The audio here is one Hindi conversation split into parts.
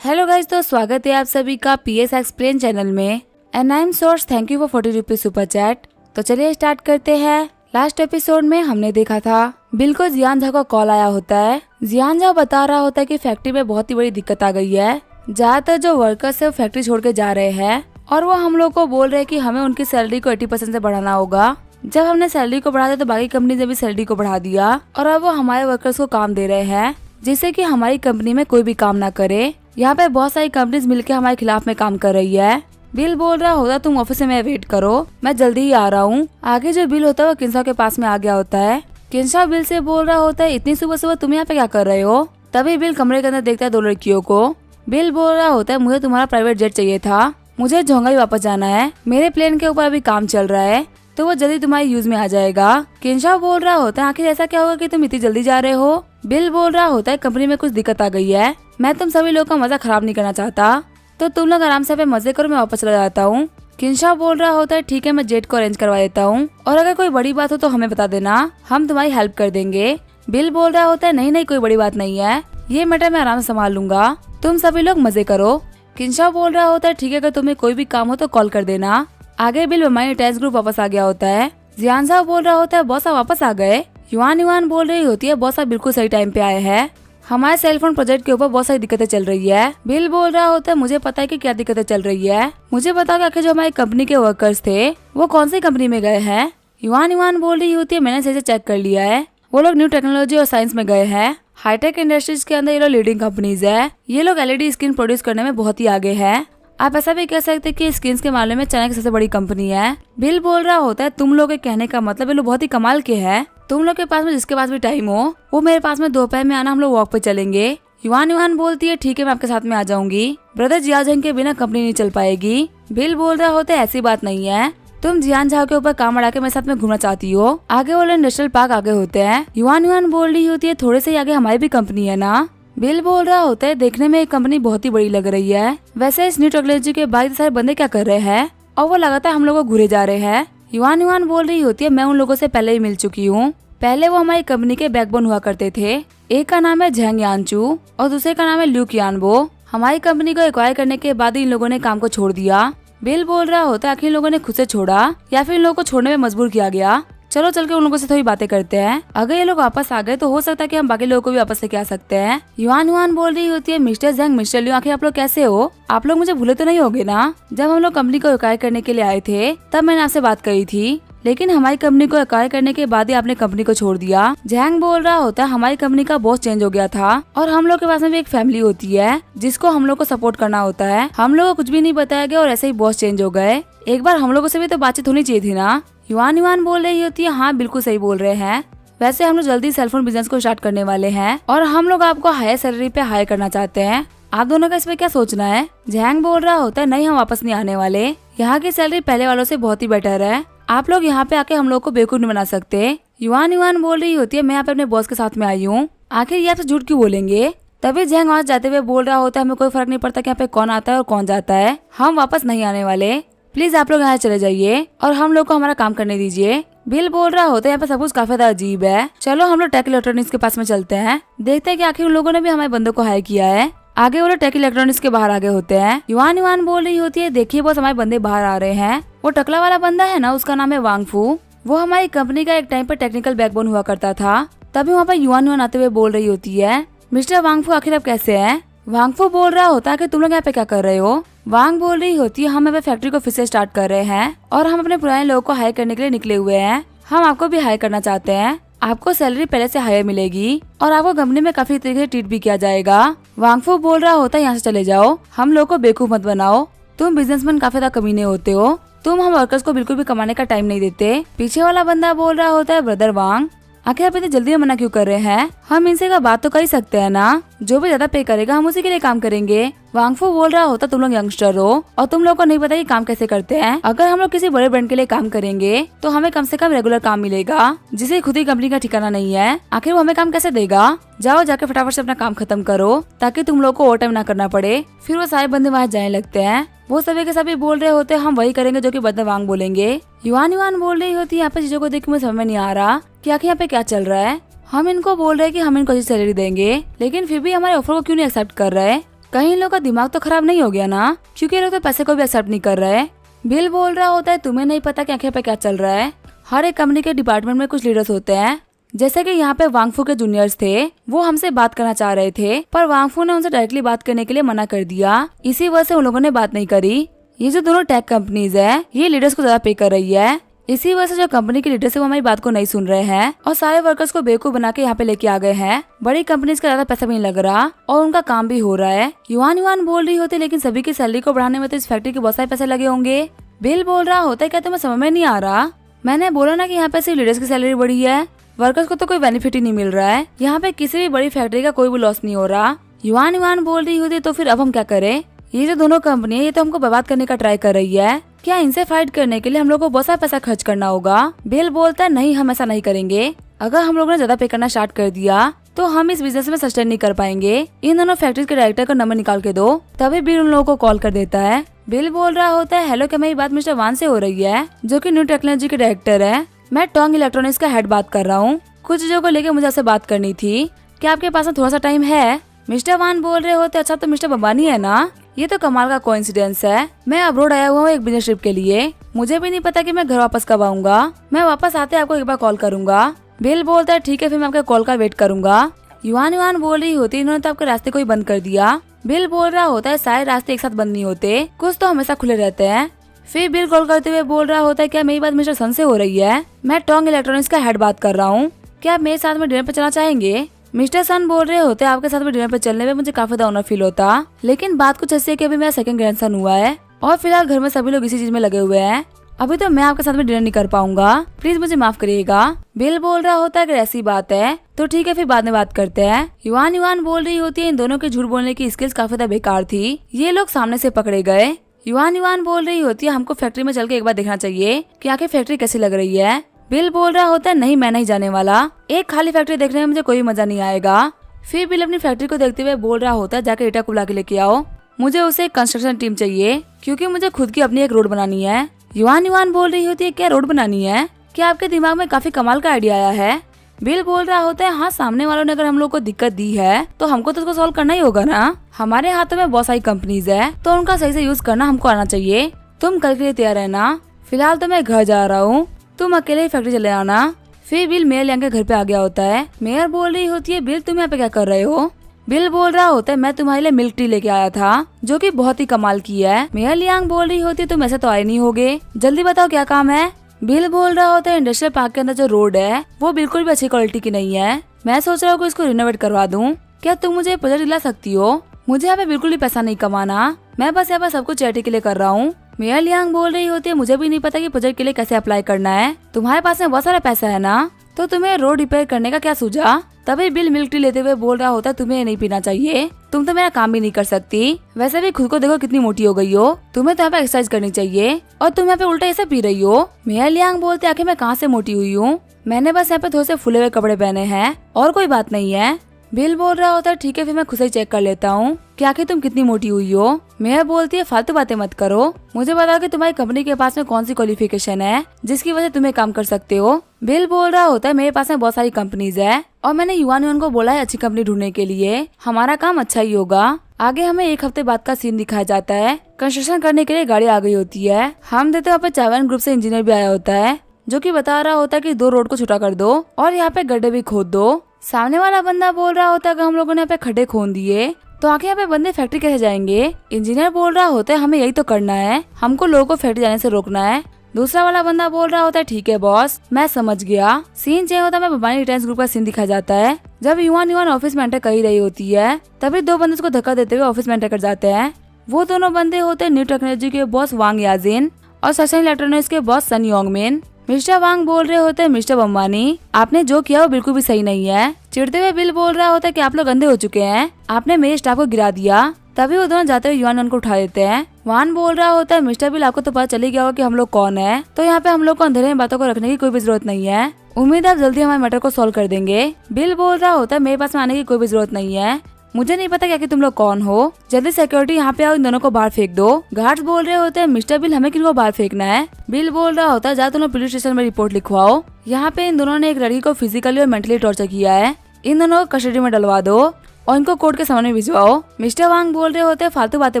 हेलो गाइस, तो स्वागत है आप सभी का पीएस एक्सप्लेन चैनल में। And I am source thank you for 40 rupees super chat. तो चलिए स्टार्ट करते हैं। लास्ट एपिसोड में हमने देखा था बिल को जियान झा का कॉल आया होता है। जियान झा बता रहा होता है कि फैक्ट्री में बहुत ही बड़ी दिक्कत आ गई है। ज्यादातर जो वर्कर्स है वो फैक्ट्री छोड़ के जा रहे हैं और वो हम लोग को बोल रहे हैं कि हमें उनकी सैलरी को 80% से बढ़ाना होगा। जब हमने सैलरी को बढ़ा दिया तो बाकी कंपनी ने भी सैलरी को बढ़ा दिया और अब वो हमारे वर्कर्स को काम दे रहे हैं जिससे कि हमारी कंपनी में कोई भी काम ना करे। यहाँ पे बहुत सारी कंपनीज मिलकर हमारे खिलाफ में काम कर रही है। बिल बोल रहा होता तुम ऑफिस में वेट करो, मैं जल्दी ही आ रहा हूँ। आगे जो बिल होता है वो किंसा के पास में आ गया होता है। किंसा बिल से बोल रहा होता है इतनी सुबह सुबह तुम यहाँ पे क्या कर रहे हो। तभी बिल कमरे के अंदर देखता है दो लड़कियों को। बिल बोल रहा होता है मुझे तुम्हारा प्राइवेट जेट चाहिए था, मुझे झोंगा वापस जाना है, मेरे प्लेन के ऊपर अभी काम चल रहा है तो वो जल्दी तुम्हारे यूज में आ जाएगा। किंशा बोल रहा होता है आखिर ऐसा क्या होगा कि तुम इतनी जल्दी जा रहे हो। बिल बोल रहा होता है कंपनी में कुछ दिक्कत आ गई है, मैं तुम सभी लोग का मजा खराब नहीं करना चाहता, तो तुम लोग आराम से पे मजे करो, मैं वापस चला जाता हूँ। किंशा बोल रहा होता है ठीक है, मैं जेट को अरेंज करवा देता हूँ और अगर कोई बड़ी बात हो तो हमें बता देना, हम तुम्हारी हेल्प कर देंगे। बिल बोल रहा होता है नहीं नहीं कोई बड़ी बात नहीं है, ये मैटर मैं आराम से संभाल लूंगा, तुम सभी लोग मजे करो। किंशा बोल रहा होता है ठीक है, अगर तुम्हें कोई भी काम हो तो कॉल कर देना। आगे बिल हमारे टेस्ट ग्रुप वापस आ गया होता है। जियान साहब बोल रहा होता है बॉस आप वापस आ गए। युवान युवान बोल रही होती है बॉस आप बिल्कुल सही टाइम पे आए हैं, हमारे सेलफोन प्रोजेक्ट के ऊपर बहुत सारी दिक्कतें चल रही है। बिल बोल रहा होता है मुझे पता है कि क्या दिक्कतें चल रही है, मुझे बताओ कि आखिर जो हमारी कंपनी के वर्कर्स थे वो कौन सी कंपनी में गए हैं। युवान युवान बोल रही होती है मैंने सही से चेक कर लिया है, वो लोग न्यू टेक्नोलॉजी और साइंस में गए हैं। हाईटेक इंडस्ट्रीज के अंदर ये लोग लीडिंग कंपनीज है, ये लोग एलईडी स्क्रीन प्रोड्यूस करने में बहुत ही आगे है। आप ऐसा भी कह सकते हैं कि स्क्रीन के मामले में चाइना की सबसे बड़ी कंपनी है। बिल बोल रहा होता है तुम लोग के कहने का मतलब ये लोग बहुत ही कमाल के हैं, तुम लोग के पास में जिसके पास भी टाइम हो वो मेरे पास में दोपहर में आना, हम लोग वॉक पे चलेंगे। युवान युवान बोलती है ठीक है मैं आपके साथ में आ जाऊंगी, ब्रदर जियान झा के बिना कंपनी नहीं चल पाएगी। बिल बोल रहा होता है ऐसी बात नहीं है, तुम जियान झा के ऊपर काम बढ़ा के मेरे साथ में घूमना चाहती हो। आगे वो इंडस्ट्रियल पार्क आगे होते हैं। युवान युवान बोल रही होती है थोड़े से आगे हमारी भी कंपनी है ना। बिल बोल रहा होता है देखने में एक कंपनी बहुत ही बड़ी लग रही है, वैसे इस न्यू टेक्नोलॉजी के बाद सारे बंदे क्या कर रहे हैं और वो लगातार हम लोगों को घूरे जा रहे हैं। युवान युवान बोल रही होती है मैं उन लोगों से पहले ही मिल चुकी हूँ, पहले वो हमारी कंपनी के बैकबोन हुआ करते थे, एक का नाम है झेंग यानचू और दूसरे का नाम है ल्यू कियानबो। हमारी कंपनी को एक्वायर करने के बाद इन लोगों ने काम को छोड़ दिया। बिल बोल रहा होता है आखिर इन लोगों ने खुद से छोड़ा या फिर इन लोगों को छोड़ने में मजबूर किया गया, चलो चल के उन लोगों से थोड़ी बातें करते हैं, अगर ये लोग वापस आ गए तो हो सकता है कि हम बाकी लोगों को भी वापस लेके आ सकते हैं। युवान युवान बोल रही होती है मिस्टर जंग मिस्टर लियो आखिर आप लोग कैसे हो, आप लोग मुझे भूले तो नहीं होगे ना। जब हम लोग कंपनी को एक्वायर करने के लिए आए थे तब मैंने आपसे बात करी थी, लेकिन हमारी कंपनी को एक्वायर करने के बाद ही आपने कंपनी को छोड़ दिया। जैंग बोल रहा होता है हमारी कंपनी का बॉस चेंज हो गया था और हम लोग के पास में भी एक फैमिली होती है जिसको हम लोग को सपोर्ट करना होता है, हम लोग को कुछ भी नहीं बताया गया और ऐसे ही बॉस चेंज हो गए, एक बार हम लोगों से भी तो बातचीत होनी चाहिए थी ना। युवान युवान बोल रही होती है हाँ बिल्कुल सही बोल रहे हैं, वैसे हम लोग जल्दी सेलफोन बिजनेस को स्टार्ट करने वाले हैं और हम लोग आपको हायर सैलरी पे हायर करना चाहते हैं, आप दोनों का इस पे क्या सोचना है। जैंग बोल रहा होता है नहीं हम वापस नहीं आने वाले, यहाँ की सैलरी पहले वालों से बहुत ही बेटर है, आप लोग यहाँ पे आके हम लोग को बेवकूफ नहीं बना सकते। युवान युवान बोल रही होती है मैं यहाँ पे अपने बॉस के साथ में आई हूँ, आखिर ये आपसे झूठ क्यों बोलेंगे। तभी जैंग वहाँ जाते हुए बोल रहा होता है हमें कोई फर्क नहीं पड़ता कि यहाँ पे कौन आता है और कौन जाता है, हम वापस नहीं आने वाले, प्लीज आप लोग यहाँ चले जाइए और हम लोग को हमारा काम करने दीजिए। बिल बोल रहा होता है यहाँ पे सब कुछ काफी ज्यादा अजीब है, चलो हम लोग टेक इलेक्ट्रॉनिक्स के पास में चलते हैं, देखते हैं कि आखिर उन लोगों ने भी हमारे बंदों को हायर किया है। आगे वो लोग टेक इलेक्ट्रॉनिक्स के बाहर आगे होते हैं। युवान युवान बोल रही होती है देखिए बॉस हमारे बंदे बाहर आ रहे हैं, वो टकला वाला बंदा है ना उसका नाम है वांगफू, वो हमारी कंपनी का एक टाइम पर टेक्निकल बैकबोन हुआ करता था। तभी वहाँ पर युवान युवान आते हुए बोल रही होती है मिस्टर वांगफू आखिर आप कैसे हैं। वांगफू बोल रहा होता है कि तुम लोग यहाँ पे क्या कर रहे हो। वांग बोल रही होती है हम फैक्ट्री को फिर से स्टार्ट कर रहे हैं और हम अपने पुराने लोगों को हायर करने के लिए निकले हुए हैं, हम आपको भी हायर करना चाहते हैं, आपको सैलरी पहले से हायर मिलेगी और आपको कंपनी में काफी तरीके से ट्रीट भी किया जाएगा। वांगफू बोल रहा होता है यहाँ से चले जाओ, हम लोग को बेवकूफ मत बनाओ, तुम बिजनेसमैन काफी ज्यादा कमीने होते हो, तुम हम वर्कर्स को बिल्कुल भी कमाने का टाइम नहीं देते। पीछे वाला बंदा बोल रहा होता है ब्रदर वांग आखिर आप इतनी जल्दी में मना क्यों कर रहे हैं, हम इनसे का बात तो कर ही सकते हैं ना, जो भी ज्यादा पे करेगा हम उसी के लिए काम करेंगे। वांगफू बोल रहा होता तुम लोग यंगस्टर हो और तुम लोग को नहीं पता कि काम कैसे करते हैं, अगर हम लोग किसी बड़े ब्रांड के लिए काम करेंगे तो हमें कम से कम रेगुलर काम मिलेगा, जिसे खुद ही कंपनी का ठिकाना नहीं है, आखिर वो हमें काम कैसे देगा। जाओ जाके फटाफट से अपना काम खत्म करो ताकि तुम लोग को ओवर टाइम ना करना पड़े। फिर वो सारे बंदे वहाँ जाने लगते हैं, वो सभी के सभी बोल रहे होते हैं हम वही करेंगे जो कि बंदे वांग बोलेंगे। युवान युवान बोल रही होती है यहाँ पे चीजों को देख के मुझे समझ में नहीं आ रहा कि आखिर यहाँ पे क्या चल रहा है, हम इनको बोल रहे हैं कि हम इनको अच्छी सैलरी देंगे लेकिन फिर भी हमारे ऑफर को क्यों नहीं एक्सेप्ट कर रहे हैं, कहीं इन लोग का दिमाग तो खराब नहीं हो गया ना, क्योंकि ये लोग तो पैसे को भी एक्सेप्ट नहीं कर रहे। बिल बोल रहा होता है तुम्हें नहीं पता कि आखिर पे क्या चल रहा है। हर एक कंपनी के डिपार्टमेंट में कुछ लीडर्स होते हैं, जैसे कि यहाँ पे वांगफू के जूनियर्स थे, वो हमसे बात करना चाह रहे थे, पर वांगफू ने उनसे डायरेक्टली बात करने के लिए मना कर दिया। इसी वजह से उन लोगों ने बात नहीं करी। ये जो दोनों टेक कंपनीज है, ये लीडर्स को ज्यादा पे कर रही है। इसी वजह से जो कंपनी के लीडर्स है वो हमारी बात को नहीं सुन रहे हैं और सारे वर्कर्स को बेवकूफ बना के यहाँ पे लेके आ गए हैं। बड़ी कंपनीज का ज्यादा पैसा भी नहीं लग रहा और उनका काम भी हो रहा है। युआन युआन बोल रही होती, लेकिन सभी की सैलरी को बढ़ाने में तो इस फैक्ट्री के बहुत सारे पैसे लगे होंगे। बिल बोल रहा होता है क्या तुम्हें समझ में नहीं आ रहा? मैंने बोला ना कि यहाँ पे सिर्फ लीडर्स की सैलरी बढ़ी है, वर्कर्स को तो कोई बेनिफिट ही नहीं मिल रहा है। यहाँ पे किसी भी बड़ी फैक्ट्री का कोई भी लॉस नहीं हो रहा। युआन युआन बोल रही होती तो फिर अब हम क्या करें? ये जो दोनों कंपनी है ये तो हमको बर्बाद करने का ट्राई कर रही है। क्या इनसे फाइट करने के लिए हम लोग को बहुत सारा पैसा खर्च करना होगा? बिल बोलता है नहीं, हम ऐसा नहीं करेंगे। अगर हम लोगों ने ज्यादा पे करना स्टार्ट कर दिया तो हम इस बिजनेस में सस्टेन नहीं कर पाएंगे। इन दोनों फैक्ट्रीज के डायरेक्टर का नंबर निकाल के दो। तभी बिल उन लोगों को कॉल कर देता है। बिल बोल रहा होता है हेलो, क्या मेरी बात मिस्टर वान से हो रही है, जो कि न्यू टेक्नोलॉजी के डायरेक्टर है? मैं टोंग इलेक्ट्रॉनिक्स का हेड बात कर रहा हूँ। कुछ चीजों को लेकर मुझे आपसे बात करनी थी। क्या आपके पास थोड़ा सा टाइम है? मिस्टर वान बोल रहे होते अच्छा तो मिस्टर बम्बानी है ना? ये तो कमाल का कोइंसिडेंस है। मैं अब्रोड आया हुआ हूँ एक बिजनेस ट्रिप के लिए। मुझे भी नहीं पता कि मैं घर वापस कब आऊंगा। मैं वापस आते आपको एक बार कॉल करूंगा। बिल बोलता है ठीक है, फिर मैं आपके कॉल का वेट करूंगा। युआन युआन बोल रही होती इन्होंने तो आपके रास्ते को ही बंद कर दिया। बिल बोल रहा होता है सारे रास्ते एक साथ बंद नहीं होते, कुछ तो हमेशा खुले रहते हैं। फिर बिल कॉल करते हुए बोल रहा होता है क्या मेरी बात मिस्टर सन से हो रही है? मैं टोंग इलेक्ट्रॉनिक्स का हेड बात कर रहा हूँ। क्या आप मेरे साथ में डिनर पे चलना चाहेंगे? मिस्टर सन बोल रहे होते आपके साथ में डिनर पे चलने में मुझे काफी ऑनर फील होता, लेकिन बात कुछ ऐसी है कि अभी मेरा सेकंड ग्रैंडसन हुआ है और फिलहाल घर में सभी लोग इसी चीज में लगे हुए हैं। अभी तो मैं आपके साथ में डिनर नहीं कर पाऊंगा, प्लीज मुझे माफ करिएगा। बिल बोल रहा होता है अगर ऐसी बात है तो ठीक है, फिर बाद में बात करते हैं। युआन युआन बोल रही होती है इन दोनों के झूठ बोलने की स्किल्स काफी ज्यादा बेकार थी, ये लोग सामने से पकड़े गए। युआन युआन बोल रही होती है हमको फैक्ट्री में चल के एक बार देखना चाहिए कि आखिर फैक्ट्री कैसी लग रही है। बिल बोल रहा होता है नहीं, मैं नहीं जाने वाला। एक खाली फैक्ट्री देखने में मुझे कोई मजा नहीं आएगा। फिर बिल अपनी फैक्ट्री को देखते हुए बोल रहा होता है जाके ईटा को बुला के लेके आओ, मुझे उसे एक कंस्ट्रक्शन टीम चाहिए क्योंकि मुझे खुद की अपनी एक रोड बनानी है। युआन युआन बोल रही होती है क्या रोड बनानी है? क्या आपके दिमाग में काफी कमाल का आइडिया आया है? बिल बोल रहा होता है हाँ, सामने वालों ने अगर हम लोग को दिक्कत दी है तो हमको तो उसको सॉल्व करना ही होगा ना। हमारे हाथों में बहुत सारी कंपनीज है तो उनका सही से यूज करना हमको आना चाहिए। तुम कल के लिए तैयार रहना, फिलहाल तो मैं घर जा रहा हूँ, तुम अकेले ही फैक्ट्री चले आना। फिर बिल मेयर लियांग के घर पे आ गया होता है। मेयर बोल रही होती है बिल तुम यहाँ पे क्या कर रहे हो? बिल बोल रहा होता है मैं तुम्हारे लिए मिल्क टी लेके आया था जो कि बहुत ही कमाल की है। मेयर लियांग बोल रही होती है तुम ऐसे तो आए नहीं होगे, जल्दी बताओ क्या काम है? बिल बोल रहा होता है इंडस्ट्रियल पार्क के अंदर जो रोड है वो बिल्कुल भी अच्छी क्वालिटी की नहीं है, मैं सोच रहा हूँ कि इसको रिनोवेट करवा दूँ। क्या तुम मुझे प्रोजेक्ट दिला सकती हो? मुझे यहाँ पे बिल्कुल भी पैसा नहीं कमाना, मैं बस यहाँ पर सब कुछ चैरिटी के लिए कर रहा हूँ। मेयर लियांग बोल रही होती है मुझे भी नहीं पता कि प्रोजेक्ट के लिए कैसे अप्लाई करना है, तुम्हारे पास में बहुत सारा पैसा है ना, तो तुम्हें रोड रिपेयर करने का क्या सूझा? तभी बिल मिल्क टी लेते हुए बोल रहा होता है तुम्हें नहीं पीना चाहिए, तुम तो मेरा काम भी नहीं कर सकती। वैसे भी खुद को देखो कितनी मोटी हो गई हो, तुम्हें तो यहाँ पे एक्सरसाइज करनी चाहिए और तुम यहाँ पे उल्टा ऐसे पी रही हो। मेयर लियांग बोलते आखिर मैं कहाँ से मोटी हुई हूँ, मैंने बस यहाँ पे थोड़े से फुले हुए कपड़े पहने हैं और कोई बात नहीं है। बिल बोल रहा होता है ठीक है, फिर मैं खुद से चेक कर लेता हूँ कि आखिर तुम कितनी मोटी हुई हो। मेयर बोलती है फालतू बातें मत करो, मुझे बताओ कि तुम्हारी कंपनी के पास में कौन सी क्वालिफिकेशन है जिसकी वजह से तुम्हें काम कर सकते हो। बिल बोल रहा होता है मेरे पास में बहुत सारी कंपनीज है और मैंने युआन युआन को बोला है अच्छी कंपनी ढूंढने के लिए, हमारा काम अच्छा ही होगा। आगे हमें एक हफ्ते बाद का सीन दिखाया जाता है। कंस्ट्रक्शन करने के लिए गाड़ी आ गई होती है। हम देते वहाँ पे चावन ग्रुप से इंजीनियर भी आया होता है जो कि बता रहा होता है कि 2 रोड को छुटा कर दो और यहाँ पे गड्ढे भी खोद दो। सामने वाला बंदा बोल रहा होता है अगर हम लोगों ने यहाँ पे खड्डे खोद दिए तो आगे यहाँ पे बंदे फैक्ट्री कैसे जाएंगे? इंजीनियर बोल रहा होता है हमें यही तो करना है, हमको लोगों को फैक्ट्री जाने से रोकना है। दूसरा वाला बंदा बोल रहा होता है ठीक है बॉस, मैं समझ गया। सीन चेंज होता है, बम्बानी रिटर्न्स ग्रुप का सीन दिखाया जाता है। जब युआन युआन ऑफिस में एंटर कर ही रही होती है तभी 2 बंदे उसको धक्का देते हुए ऑफिस में एंटर कर जाते हैं। वो दोनों बंदे होते हैं न्यू टेक्नोलॉजी के बॉस वांग याजिन और ससन इलेक्ट्रॉनिक्स के बॉस सन योंगमिन। मिस्टर वांग बोल रहे होते हैं मिस्टर बम्बानी आपने जो किया वो बिल्कुल भी सही नहीं है। चिढ़ते हुए बिल बोल रहा होता है कि आप लोग अंधे हो चुके हैं, आपने मेरे स्टाफ को गिरा दिया। तभी वो दोनों जाते हुए युआन युआन को उठा देते हैं। वान बोल रहा होता है मिस्टर बिल आपको तो पता चली गया होगा कि हम लोग कौन है, तो यहाँ पे हम लोग को अंधेरे में बातों को रखने की कोई भी जरूरत नहीं है। उम्मीद है आप जल्दी हमारे मैटर को सॉल्व कर देंगे। बिल बोल रहा होता है मेरे पास में आने की कोई भी जरूरत नहीं है, मुझे नहीं पता क्या कि तुम लोग कौन हो, जल्दी सिक्योरिटी यहाँ पे आओ, इन दोनों को बाहर फेंक दो। गार्ड्स बोल रहे होते हैं मिस्टर बिल हमें किनको बाहर फेंकना है? बिल बोल रहा होता है जा दोनों पुलिस स्टेशन में रिपोर्ट लिखवाओ, यहाँ पे इन दोनों ने एक लड़की को फिजिकली और मेंटली टॉर्चर किया है, इन दोनों को कस्टडी में डलवा दो। और इनको कोर्ट के सामने भिजवाओ। मिस्टर वांग बोल रहे होते हैं फालतू बातें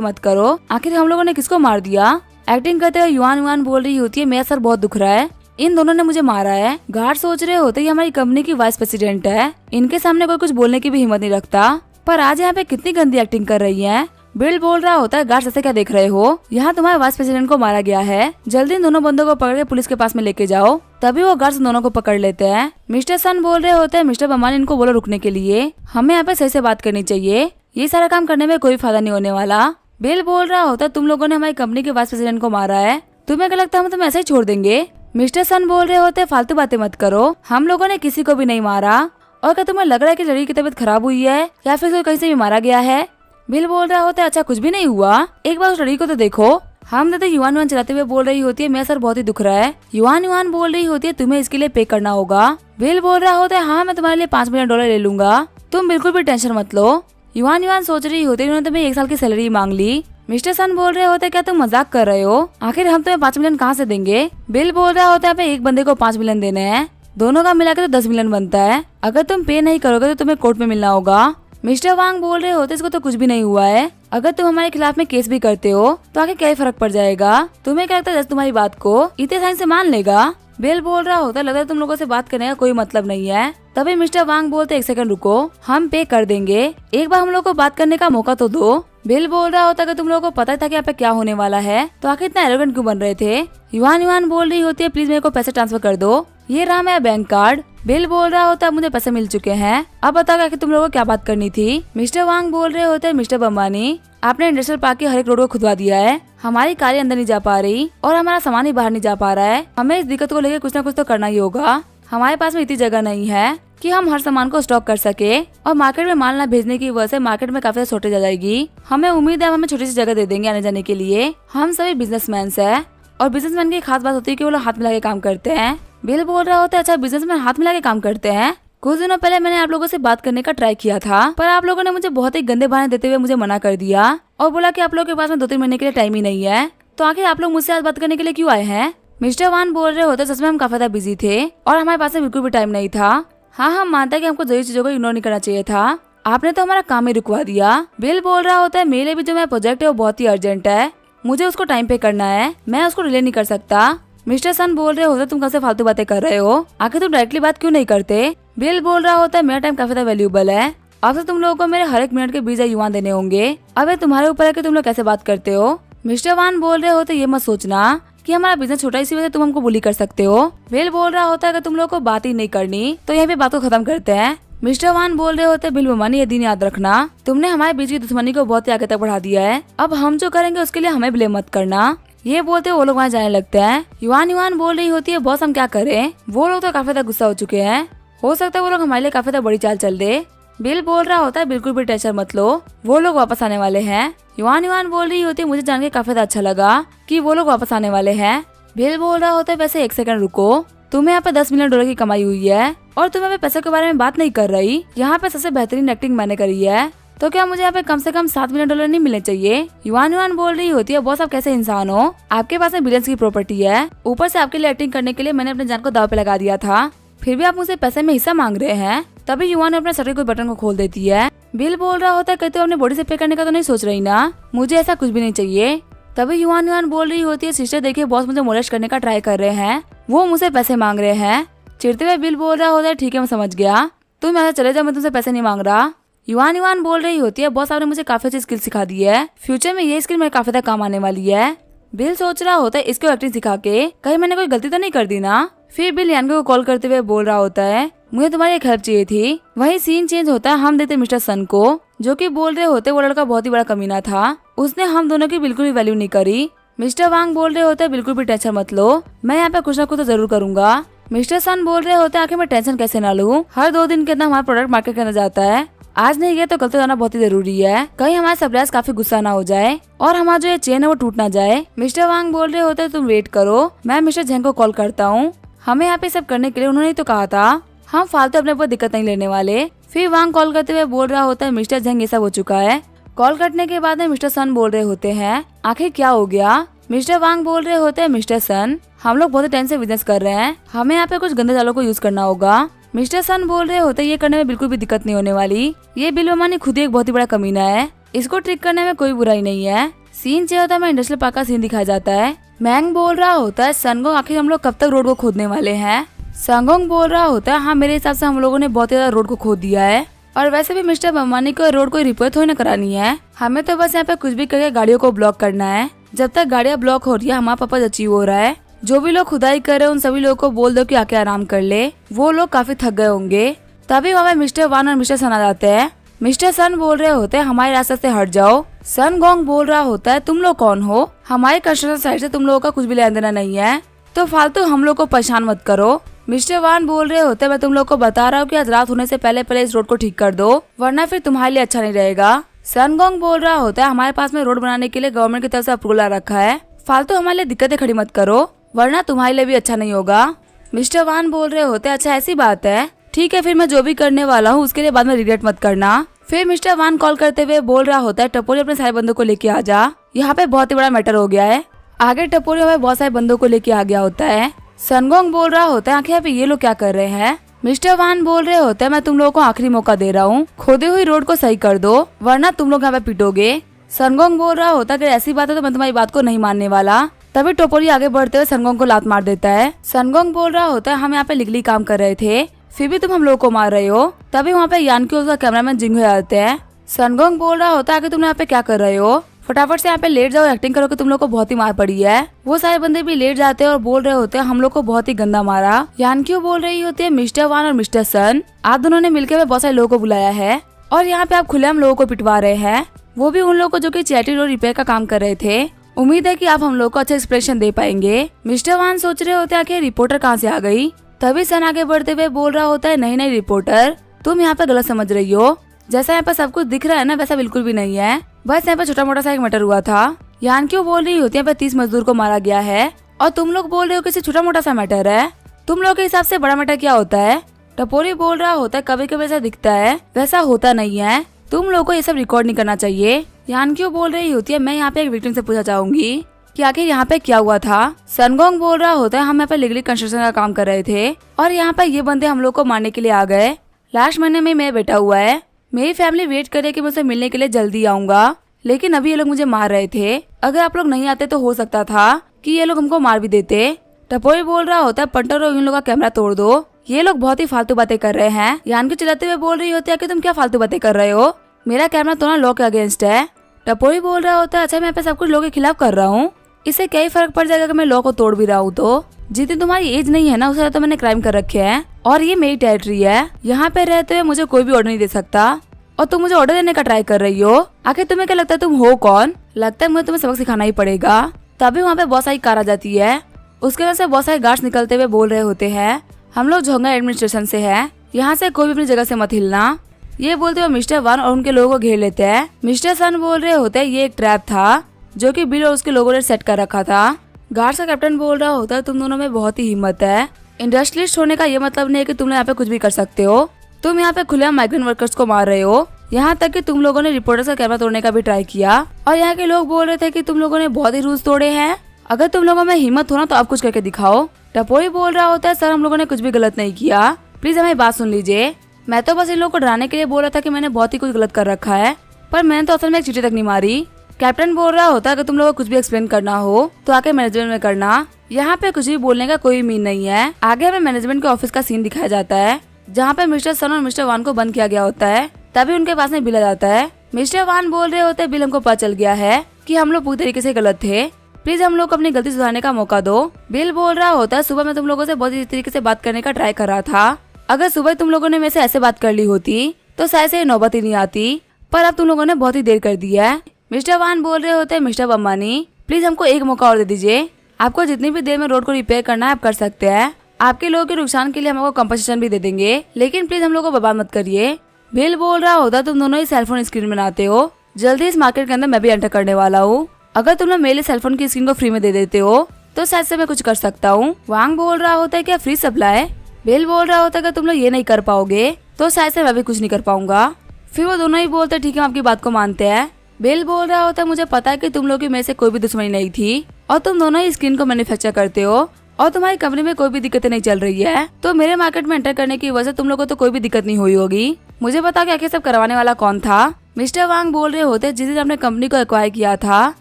मत करो, आखिर हम लोगों ने किसको मार दिया। एक्टिंग करते हुए युआन युआन बोल रही होती है मेरा सर बहुत दुख रहा है, इन दोनों ने मुझे मारा है। गार्ड सोच रहे होते ये हमारी कंपनी की वाइस प्रेसिडेंट है, इनके सामने कोई कुछ बोलने की भी हिम्मत नहीं रखता, पर आज यहाँ पे कितनी गंदी एक्टिंग कर रही है। बिल बोल रहा होता है गार्ड ऐसे क्या देख रहे हो, यहाँ तुम्हारे वाइस प्रेसिडेंट को मारा गया है, जल्दी इन दोनों बंदों को पकड़ के पुलिस के पास में लेके जाओ। तभी वो गार्ड्स दोनों को पकड़ लेते हैं। मिस्टर सन बोल रहे होते हैं मिस्टर बमानी इनको बोलो रुकने के लिए, हमें यहाँ पे सही से बात करनी चाहिए, ये सारा काम करने में कोई फायदा नहीं होने वाला। बिल बोल रहा होता है तुम लोगों ने हमारी कंपनी के वाइस प्रेसिडेंट को मारा है, तुम्हें क्या लगता है हम तुम्हें ऐसे ही छोड़ देंगे। मिस्टर सन बोल रहे होते फालतू बातें मत करो, हम लोगों ने किसी को भी नहीं मारा, और क्या तुम्हें लग रहा है कि लड़की की तबीयत खराब हुई है या फिर कहीं से भी मारा गया है। बिल बोल रहा होता है अच्छा कुछ भी नहीं हुआ, एक बार उस लड़की को तो देखो। हम तो युआन युआन चलाते हुए बोल रही होती है मेरा सर बहुत ही दुख रहा है। युआन युआन बोल रही होती है तुम्हें इसके लिए पे करना होगा। बिल बोल रहा होता है हाँ मैं तुम्हारे लिए $5 मिलियन ले लूंगा, तुम बिल्कुल भी टेंशन मत लो। युआन युआन सोच रही होती है उन्होंने तुम्हें 1 साल की सैलरी मांग ली। मिस्टर सन बोल रहे होते क्या तुम मजाक कर रहे हो, आखिर हम तुम्हें 5 मिलियन कहाँ से देंगे। बिल बोल रहा होता है एक बंदे को 5 मिलियन देने हैं, दोनों का मिलाकर तो 10 मिलियन बनता है, अगर तुम पे नहीं करोगे तो तुम्हें कोर्ट में मिलना होगा। मिस्टर वांग बोल रहे होते इसको तो कुछ भी नहीं हुआ है, अगर तुम हमारे खिलाफ में केस भी करते हो तो आगे क्या फर्क पड़ जाएगा, तुम्हें क्या लगता है जज तुम्हारी बात को इतने साइन से मान लेगा। बिल बोल रहा होता लगता है तुम लोगों से बात करने का कोई मतलब नहीं है। तभी मिस्टर वांग बोलते 1 सेकंड रुको, हम पे कर देंगे, एक बार हम लोग को बात करने का मौका तो दो। बिल बोल रहा होता कि तुम लोगों को पता था कि यहाँ पे क्या होने वाला है, तो आखिर इतना एरोगेंट क्यों बन रहे थे। युआन युआन बोल रही होती है प्लीज मेरे को पैसे ट्रांसफर कर दो, ये रहा मेरा बैंक कार्ड। बिल बोल रहा होता है मुझे पैसे मिल चुके हैं, अब बताओ कि तुम लोगों को क्या बात करनी थी। मिस्टर वांग बोल रहे होते हैं मिस्टर बम्बानी आपने इंडस्ट्रियल पार्क के हर एक रोड को खुदवा दिया है, हमारी कारें अंदर नहीं जा पा रही और हमारा सामान ही बाहर नहीं जा पा रहा है, हमें इस दिक्कत को लेकर कुछ न कुछ तो करना ही होगा। हमारे पास में इतनी जगह नहीं है कि हम हर सामान को स्टॉक कर सके, और मार्केट में माल न भेजने की वजह से मार्केट में काफी शॉर्टेज आ जाएगी। हमें उम्मीद है हमें छोटी सी जगह दे देंगे आने जाने के लिए। हम सभी बिजनेसमैन है, और बिजनेसमैन की खास बात होती है कि वो लोग हाथ मिला के काम करते हैं। बिल बोल रहा होता है अच्छा बिजनेसमैन हाथ मिला के काम करते हैं, कुछ दिनों पहले मैंने आप लोगों से बात करने का ट्राई किया था, पर आप लोगों ने मुझे बहुत ही गंदे बहाने देते हुए मुझे मना कर दिया और बोला कि आप लोगों के पास में 2-3 महीने के लिए टाइम ही नहीं है, तो आखिर आप लोग मुझसे आज बात करने के लिए क्यों आए हैं। मिस्टर वान बोल रहे होते सच में हम काफी ज्यादा बिजी थे और हमारे पास में बिल्कुल भी टाइम नहीं था। हाँ हम मानते हैं कि हमको जरूरी चीजों को इग्नोर नहीं करना चाहिए था, आपने तो हमारा काम ही रुकवा दिया। बिल बोल रहा होता है मेरे लिए भी जो मेरा प्रोजेक्ट है वो बहुत ही अर्जेंट है, मुझे उसको टाइम पे करना है, मैं उसको डिले नहीं कर सकता। मिस्टर सन बोल रहे होते तुम कब से फालतू बातें कर रहे हो, आखिर तुम डायरेक्टली बात क्यों नहीं करते। बिल बोल रहा होता है मेरा टाइम काफी ज्यादा वैल्यूएबल है, अब तो तुम लोगों को मेरे हर एक मिनट के 20,000 युआन देने होंगे, अब ये तुम्हारे ऊपर है कि तुम लोग कैसे बात करते हो। मिस्टर वान बोल रहे होते ये मत सोचना कि हमारा बिजनेस छोटा, इसी वजह से तुम हमको बुली कर सकते हो। बिल बोल रहा होता है कि तुम लोग को बात ही नहीं करनी तो यहीं पे बात को खत्म करते हैं। मिस्टर वान बोल रहे होते बिल बमानी ये दिन याद रखना, तुमने हमारे बीच की दुश्मनी को बहुत ही आगे तक बढ़ा दिया है, अब हम जो करेंगे उसके लिए हमें ब्लेम मत करना। ये बोलते वो लोग वहाँ जाने लगते हैं। युआन युआन बोल रही होती है बॉस हम क्या करें, वो लोग तो काफी ज्यादा गुस्सा हो चुके हैं, हो सकता है वो लोग हमारे लिए काफी ज्यादा बड़ी चाल चल दे। बिल बोल रहा होता है बिल्कुल भी टेंशन मत लो, वो लोग वापस आने वाले हैं। युआन युआन बोल रही होती है मुझे जान के काफी ज्यादा अच्छा लगा कि वो लोग वापस आने वाले हैं। बिल बोल रहा होता है वैसे 1 सेकंड रुको, तुम्हें यहाँ पे $10 मिलियन की कमाई हुई है और तुम्हें अभी पैसे के बारे में बात नहीं कर रही, यहाँ पे सबसे बेहतरीन एक्टिंग मैंने करी है, तो क्या मुझे यहाँ पे कम से कम $7 मिलियन नहीं मिलने चाहिए। युआन युआन बोल रही होती है बॉस आप कैसे इंसान हो, आपके पास में बिलियंस की प्रॉपर्टी है, ऊपर से आपके लिए एक्टिंग करने के लिए मैंने अपने जान को दाव पे लगा दिया था, फिर भी आप मुझसे पैसे में हिस्सा मांग रहे हैं। तभी युआन अपने शटर के बटन को खोल देती है। बिल बोल रहा होता है कहते हो अपने बॉडी से पे करने का तो नहीं सोच रही ना, मुझे ऐसा कुछ भी नहीं चाहिए। तभी युआन युआन बोल रही होती है सिस्टर देखिए बॉस मुझे मोलेस्ट करने का ट्राई कर रहे हैं, वो मुझसे पैसे मांग रहे हैं। चिढ़ते हुए बिल बोल रहा होता है ठीक है मैं समझ गया, तुम ऐसा चले जाओ, मैं तुमसे पैसे नहीं मांग रहा। युआन युआन बोल रही होती है बॉस आपने मुझे काफी अच्छी स्किल सिखा दी है, फ्यूचर में ये स्किल मेरे काफी ज्यादा काम आने वाली है। बिल सोच रहा होता है इसको एक्टिंग सिखा के कहीं मैंने कोई गलती तो नहीं कर दी ना। फिर बिल यानके को कॉल करते हुए बोल रहा होता है मुझे तुम्हारी एक हेल्प चाहिए थी। वही सीन चेंज होता है, हम देते मिस्टर सन को, जो कि बोल रहे होते वो लड़का बहुत ही बड़ा कमीना था, उसने हम दोनों की बिल्कुल भी वैल्यू नहीं करी। मिस्टर वांग बोल रहे होते बिल्कुल भी टेंशन मत लो, मैं यहाँ पे कुछ ना कुछ तो जरूर करूंगा। मिस्टर सन बोल रहे होते आखिर मैं टेंशन कैसे ना लूं, हर 2 दिन के अंदर हमारा प्रोडक्ट मार्केट के अंदर जाता है, आज नहीं गया तो कल तो जाना बहुत ही जरूरी है, कहीं हमारे सप्लायर्स काफी गुस्सा ना हो जाए और हमारा जो ये चेन है वो टूट ना जाए। मिस्टर वांग बोल रहे होते तुम वेट करो, मैं मिस्टर झेंग को कॉल करता हूँ, हमें यहाँ पे सब करने के लिए उन्होंने तो कहा था, हम फालतू अपने ऊपर दिक्कत नहीं लेने वाले। फिर वांग कॉल करते हुए बोल रहा होता है मिस्टर झेंग ये सब हो चुका है। कॉल कटने के बाद में मिस्टर सन बोल रहे होते हैं आखिर क्या हो गया। मिस्टर वांग बोल रहे होते हैं मिस्टर सन हम लोग बहुत टाइम से बिजनेस कर रहे हैं, हमें यहाँ पे कुछ गंदे जालों को यूज करना होगा, मिस्टर सन बोल रहे होते ये करने में बिल्कुल भी दिक्कत नहीं होने वाली, ये बिल मानी खुद ही एक बहुत ही बड़ा कमीना है, इसको ट्रिक करने में कोई बुराई नहीं है। सीन चाहिए होता है इंडस्ट्रियल पार्क का सीन दिखाया जाता है। मैंग बोल रहा होता है सनगोंग आखिर हम लोग कब तक रोड को खोदने वाले हैं। संगोंग बोल रहा होता है हाँ मेरे हिसाब से हम लोगों ने बहुत ज्यादा रोड को खोद दिया है, और वैसे भी मिस्टर बम्बानी को रोड को रिपेयर थोड़ी ना करानी है, हमें तो बस यहाँ पे कुछ भी करके गाड़ियों को ब्लॉक करना है। जब तक गाड़ियाँ ब्लॉक हो रही है हमारा पर्पज अचीव हो रहा है। जो भी लोग खुदाई कर रहे हैं उन सभी लोगों को बोल दो कि आके आराम कर ले, वो लोग काफी थक गए होंगे। तभी वहाँ पे मिस्टर वान और मिस्टर सन आ जाते हैं। मिस्टर सन बोल रहे होते हैं हमारे रास्ते से हट जाओ। सन गोंग बोल रहा होता है तुम लोग कौन हो, हमारे कंस्ट्रक्शन साइट से तुम लोगों का कुछ भी लेना देना नहीं है, तो फालतू हम लोग को परेशान मत करो। मिस्टर वान बोल रहे होते मैं तुम लोग को बता रहा हूँ कि आज रात होने से पहले पहले इस रोड को ठीक कर दो, वरना फिर तुम्हारे लिए अच्छा नहीं रहेगा। सनगोंग बोल रहा होता है हमारे पास में रोड बनाने के लिए गवर्नमेंट की तरफ से अप्रूवल आ रखा है, फालतू हमारे लिए दिक्कतें खड़ी मत करो, वरना तुम्हारे लिए भी अच्छा नहीं होगा। मिस्टर वान बोल रहे होते अच्छा ऐसी बात है, ठीक है फिर मैं जो भी करने वाला हूँ उसके लिए बाद में रिग्रेट मत करना। फिर मिस्टर वान कॉल करते हुए बोल रहा होता है टपोरी अपने सारे बंदों को लेके आ जा, यहाँ पे बहुत ही बड़ा मैटर हो गया है। आगे टपोरी हमें बहुत सारे बंदों को लेके आ गया होता है। सनगोंग बोल रहा होता है आखिर यहाँ पे ये लोग क्या कर रहे हैं। मिस्टर वान बोल रहे होते हैं मैं तुम लोगों को आखिरी मौका दे रहा हूँ, खोदी हुई रोड को सही कर दो वरना तुम लोग यहाँ पे पिटोगे। सनगोंग बोल रहा होता है अगर ऐसी बात है तो मैं तुम्हारी बात को नहीं मानने वाला। तभी टोपोरी आगे बढ़ते हुए सनगोंग को लात मार देता है। सनगोंग बोल रहा होता है हम यहाँ पे लीगली काम कर रहे थे, फिर भी तुम हम लोगों को मार रहे हो। तभी वहाँ पे यानकी और उसका कैमरामैन जिंग हो जाते हैं। सनगोंग बोल रहा होता है कि तुम यहाँ पे क्या कर रहे हो, फटाफट से यहाँ पे लेट जाओ, एक्टिंग करो कि तुम लोग को बहुत ही मार पड़ी है। वो सारे बंदे भी लेट जाते हैं और बोल रहे होते हैं हम लोग को बहुत ही गंदा मारा। यानक्यू बोल रही होती है मिस्टर वान और मिस्टर सन आप दोनों ने मिलकर बहुत सारे लोगों को बुलाया है और यहाँ पे आप खुलेआम लोगों को पिटवा रहे हैं, वो भी उन लोगों को जो कि चैरिटी रोड रिपेयर का काम कर रहे थे। उम्मीद है कि आप हम लोग को अच्छा एक्सप्रेशन दे पाएंगे। मिस्टर वान सोच रहे होते हैं कि रिपोर्टर कहाँ से आ गई। तभी सन आगे बढ़ते हुए बोल रहा होता है नहीं नहीं रिपोर्टर, तुम यहाँ पे गलत समझ रही हो, जैसा यहाँ पे सब कुछ दिख रहा है ना वैसा बिल्कुल भी नहीं है, बस यहाँ पे छोटा मोटा सा एक मर्डर हुआ था। यानक्यू बोल रही होती है यहाँ पे 30 मजदूर को मारा गया है और तुम लोग बोल रहे हो कि छोटा मोटा सा मैटर है, तुम लोग के हिसाब से बड़ा मैटर क्या होता है। टपोरी बोल रहा होता है कभी कभी ऐसा दिखता है वैसा होता नहीं है, तुम लोग को ये सब रिकॉर्ड नहीं करना चाहिए। यानक्यू बोल रही होती है मैं यहाँ पे एक विक्टिम से पूछना चाहूंगी कि आखिर यहाँ पे क्या हुआ था। सनगोंग बोल रहा होता है हम यहाँ पे लीगली कंस्ट्रक्शन का काम कर रहे थे और यहाँ पे ये बंदे हम लोग को मारने के लिए आ गए। लास्ट महीने में मैं बैठा हुआ है, मेरी फैमिली वेट करे कि मुझसे मिलने के लिए जल्दी आऊंगा, लेकिन अभी ये लोग मुझे मार रहे थे, अगर आप लोग नहीं आते तो हो सकता था कि ये लोग हमको मार भी देते। टपोरी बोल रहा होता है पंटर और इन लोगों का कैमरा तोड़ दो, ये लोग बहुत ही फालतू बातें कर रहे हैं। यानकी चिल्लाते हुए बोल रही होती है कि तुम क्या फालतू बातें कर रहे हो, मेरा कैमरा तोड़ना लॉ के अगेंस्ट है। टपोरी बोल रहा होता है अच्छा मैं यहाँ पे सब कुछ लॉ के खिलाफ कर रहा हूँ, इससे क्या ही फर्क पड़ जाएगा कि मैं लॉ को तोड़ भी रहा हूँ, तो जितनी तुम्हारी एज नहीं है ना उससे तो मैंने क्राइम कर रखे हैं और ये मेरी टेरिटरी है, यहाँ पे रहते हुए मुझे कोई भी ऑर्डर नहीं दे सकता और तुम मुझे ऑर्डर देने का ट्राई कर रही हो। आखिर तुम्हें क्या लगता है तुम हो कौन, लगता है मुझे तुम्हें सबक सिखाना ही पड़ेगा। तभी वहाँ पे बहुत सारी कार आ जाती है, उसके वजह से बहुत सारे गार्ड्स निकलते हुए बोल रहे होते हैं हम लोग झोंगा एडमिनिस्ट्रेशन से है, यहाँ से कोई भी अपनी जगह से मत हिलना। ये बोलते हुए मिस्टर वन और उनके लोगों को घेर लेते हैं। मिस्टर सन बोल रहे होते हैं ये एक ट्रैप था जो कि बिल और उसके लोगों ने सेट कर रखा था। गार्ड्स का कैप्टन बोल रहा होता है तुम दोनों में बहुत ही हिम्मत है, इंडस्ट्रियलिस्ट होने का ये मतलब नहीं है कि तुम यहाँ पे कुछ भी कर सकते हो, तुम यहाँ पे खुलेआम माइग्रेंट वर्कर्स को मार रहे हो, यहाँ तक कि तुम लोगों ने रिपोर्टर्स का कैमरा तोड़ने का भी ट्राई किया और यहाँ के लोग बोल रहे थे कि तुम लोगों ने बहुत ही रूल्स तोड़े हैं, अगर तुम लोगों में हिम्मत हो ना तो आप कुछ करके दिखाओ। टपोरी बोल रहा होता है सर हम लोगों ने कुछ भी गलत नहीं किया, प्लीज हमारी बात सुन लीजिए, मैं तो बस इन लोगों को डराने के लिए बोल रहा था कि मैंने बहुत ही कुछ गलत कर रखा है, पर मैंने तो असल में एक चीटी तक नहीं मारी। कैप्टन बोल रहा होता है कि तुम लोगों को कुछ भी एक्सप्लेन करना हो तो आके मैनेजमेंट में करना, यहाँ पे कुछ भी बोलने का कोई मीन नहीं है। आगे हमें मैनेजमेंट के ऑफिस का सीन दिखाया जाता है जहाँ पे मिस्टर सन और मिस्टर वान को बंद किया गया होता है। तभी उनके पास में बिल आ जाता है। मिस्टर वान बोल रहे होते हैं बिल हमको पता चल गया है कि हम लोग पूरी तरीके से गलत थे, प्लीज हम लोग को अपनी गलती सुधारने का मौका दो। बिल बोल रहा होता है सुबह मैं तुम लोगों से बहुत इस तरीके से बात करने का ट्राई कर रहा था, अगर सुबह तुम लोगों ने मेरे से ऐसे बात कर ली होती तो शायद से नौबत ही नहीं आती, पर अब तुम लोगों ने बहुत ही देर कर दी है। मिस्टर वान बोल रहे होते हैं मिस्टर बम्बानी प्लीज हमको एक मौका और दे दीजिए, आपको जितनी भी देर में रोड को रिपेयर करना है आप कर सकते हैं, आपके लोगों के नुकसान के लिए हम आपको कंपनसेशन भी दे देंगे, लेकिन प्लीज हम लोग को बर्बाद मत करिए। बिल बोल रहा होता तुम दोनों ही सेलफोन स्क्रीन बनाते हो, जल्दी इस मार्केट के अंदर मैं भी एंटर करने वाला हूँ, अगर तुम लोग मेरे लिए सेलफोन की स्क्रीन को फ्री में दे देते हो तो शायद से मैं कुछ कर सकता हूँ। वांग बोल रहा होता है क्या फ्री सप्लाई, बिल बोल रहा होता है कि तुम लोग ये नहीं कर पाओगे तो शायद से मैं भी कुछ नहीं कर पाऊंगा। फिर वो दोनों ही बोलते ठीक है आपकी बात को मानते हैं। बिल बोल रहा होता है मुझे पता है कि तुम लोग की मेरे से कोई भी दुश्मनी नहीं थी और तुम दोनों ही स्क्रीन को मैन्युफैक्चर करते हो और तुम्हारी कंपनी में कोई भी दिक्कतें नहीं चल रही है, तो मेरे मार्केट में एंटर करने की वजह से तुम लोगों को तो कोई भी दिक्कत नहीं हुई होगी। मुझे बताओ कि आखिर सब करवाने वाला कौन था? मिस्टर वांग बोल रहे होते। जिस दिन आपने कंपनी को एक्वायर किया था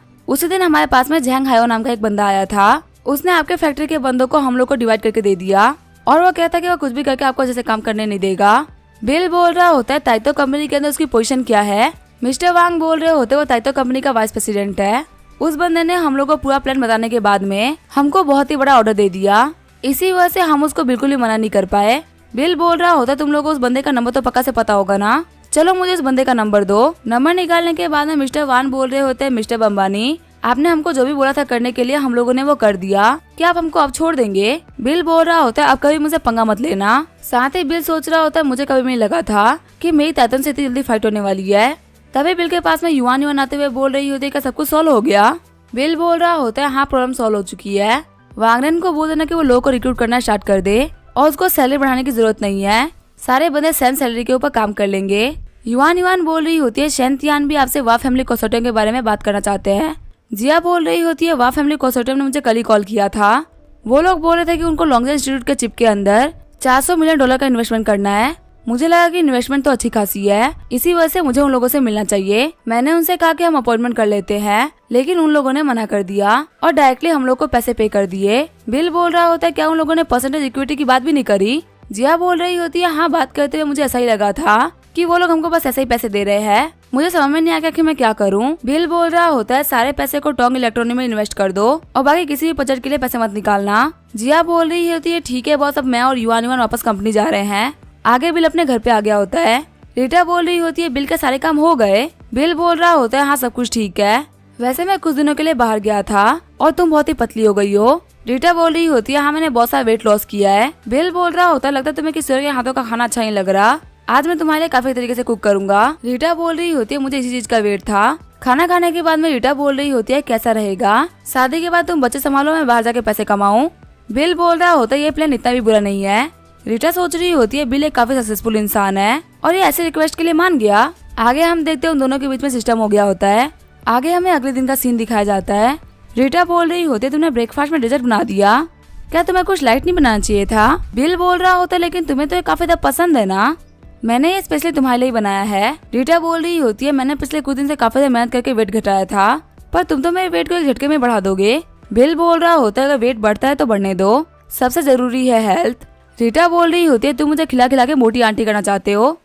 उसी दिन हमारे पास में झैंग हायो नाम का एक बंदा आया था। उसने आपके फैक्ट्री के बंदों को हम लोग को डिवाइड करके दे दिया और वो कहता कि वो कुछ भी करके आपको जैसे काम करने नहीं देगा। बिल बोल रहा होता है ताइतो कंपनी के अंदर उसकी पोजीशन क्या है? मिस्टर वांग बोल रहे होते वो ताइतो कंपनी का वाइस प्रेसिडेंट है। उस बंदे ने हम लोग को पूरा प्लान बताने के बाद में हमको बहुत ही बड़ा ऑर्डर दे दिया, इसी वजह से हम उसको बिल्कुल भी मना नहीं कर पाए। बिल बोल रहा होता तुम लोग को उस बंदे का नंबर तो पक्का से पता होगा ना? चलो मुझे उस बंदे का नंबर दो। नंबर निकालने के बाद में मिस्टर वान बोल रहे होते हैं, मिस्टर बम्बानी आपने हमको जो भी बोला था करने के लिए हम लोगों ने वो कर दिया, क्या आप हमको अब छोड़ देंगे? बिल बोल रहा होता है अब कभी मुझे पंगा मत लेना। साथ ही बिल सोच रहा होता है मुझे कभी भी नहीं लगा था कि मेरी ताइतन से इतनी जल्दी फाइट होने वाली है। तभी बिल के पास में युआन आते हुए बोल रही होती है क्या सब कुछ सॉल्व हो गया? बिल बोल रहा होता है हाँ प्रॉब्लम सॉल्व हो चुकी है। वांगरेन को बोल देना कि वो लोगों को रिक्रूट करना स्टार्ट कर दे और उसको सैलरी बढ़ाने की जरूरत नहीं है, सारे बंदे सेम सैलरी के ऊपर काम कर लेंगे। युआन बोल रही होती है शेंतियान भी आपसे वाह फैमिली कंसोर्टियम के बारे में बात करना चाहते हैं। जिया बोल रही होती है वाह फैमिली कंसोर्टियम ने मुझे कल ही कॉल किया था। वो लोग बोल रहे थे कि उनको लॉन्गजन इंस्टीट्यूट के चिप के अंदर $400 मिलियन का इन्वेस्टमेंट करना है। मुझे लगा कि इन्वेस्टमेंट तो अच्छी खासी है, इसी वजह से मुझे उन लोगों से मिलना चाहिए। मैंने उनसे कहा कि हम अपॉइंटमेंट कर लेते हैं, लेकिन उन लोगों ने मना कर दिया और डायरेक्टली हम लोग को पैसे पे कर दिए। बिल बोल रहा होता है क्या उन लोगों ने परसेंटेज इक्विटी की बात भी नहीं करी? जिया बोल रही होती है हाँ बात करते हुए मुझे ऐसा ही लगा था कि वो लोग हमको बस ऐसे ही पैसे दे रहे हैं, मुझे समझ में नहीं आ गया कि मैं क्या करूं। बिल बोल रहा होता है सारे पैसे को टोंग इलेक्ट्रॉनिक में इन्वेस्ट कर दो और बाकी किसी भी बजट के लिए पैसे मत निकालना। जिया बोल रही होती है ठीक है बॉस अब मैं और युआन वापस कंपनी जा रहे हैं। आगे बिल अपने घर पे आ गया होता है। रीटा बोल रही होती है बिल के सारे काम हो गए? बिल बोल रहा होता है हाँ सब कुछ ठीक है, वैसे मैं कुछ दिनों के लिए बाहर गया था और तुम बहुत ही पतली हो गई हो। रीटा बोल रही होती है हाँ मैंने बहुत सारा वेट लॉस किया है। बिल बोल रहा होता है लगता है तुम्हें किसी और के हाथों का खाना अच्छा नहीं लग रहा, आज मैं तुम्हारे लिए काफी तरीके से कुक करूंगा। रीटा बोल रही होती है मुझे इसी चीज का वेट था। खाना खाने के बाद में रीटा बोल रही होती है कैसा रहेगा, शादी के बाद तुम बच्चे संभालो मैं बाहर जाके पैसे कमाऊं। बिल बोल रहा होता है ये प्लान इतना भी बुरा नहीं है। रीटा सोच रही होती है बिल एक काफी सक्सेसफुल इंसान है और ये ऐसे रिक्वेस्ट के लिए मान गया। आगे हम देखते हैं उन दोनों के बीच में सिस्टम हो गया होता है। आगे हमें अगले दिन का सीन दिखाया जाता है। रीटा बोल रही होती है तुमने ब्रेकफास्ट में डेजर्ट बना दिया, क्या तुम्हें कुछ लाइट नहीं बनाना चाहिए था? बिल बोल रहा होता है लेकिन तुम्हें तो ये काफी ज्यादा पसंद है ना, मैंने ये स्पेशली तुम्हारे लिए बनाया है। रीटा बोल रही होती है मैंने पिछले कुछ दिन से काफी ज्यादा मेहनत करके वेट घटाया था, पर तुम तो मेरे वेट को एक झटके में बढ़ा दोगे। बिल बोल रहा होता है अगर वेट बढ़ता है तो बढ़ने दो, सबसे जरूरी है हेल्थ। रीटा बोल रही होती है तुम मुझे खिला खिला के मोटी आंटी करना चाहते हो,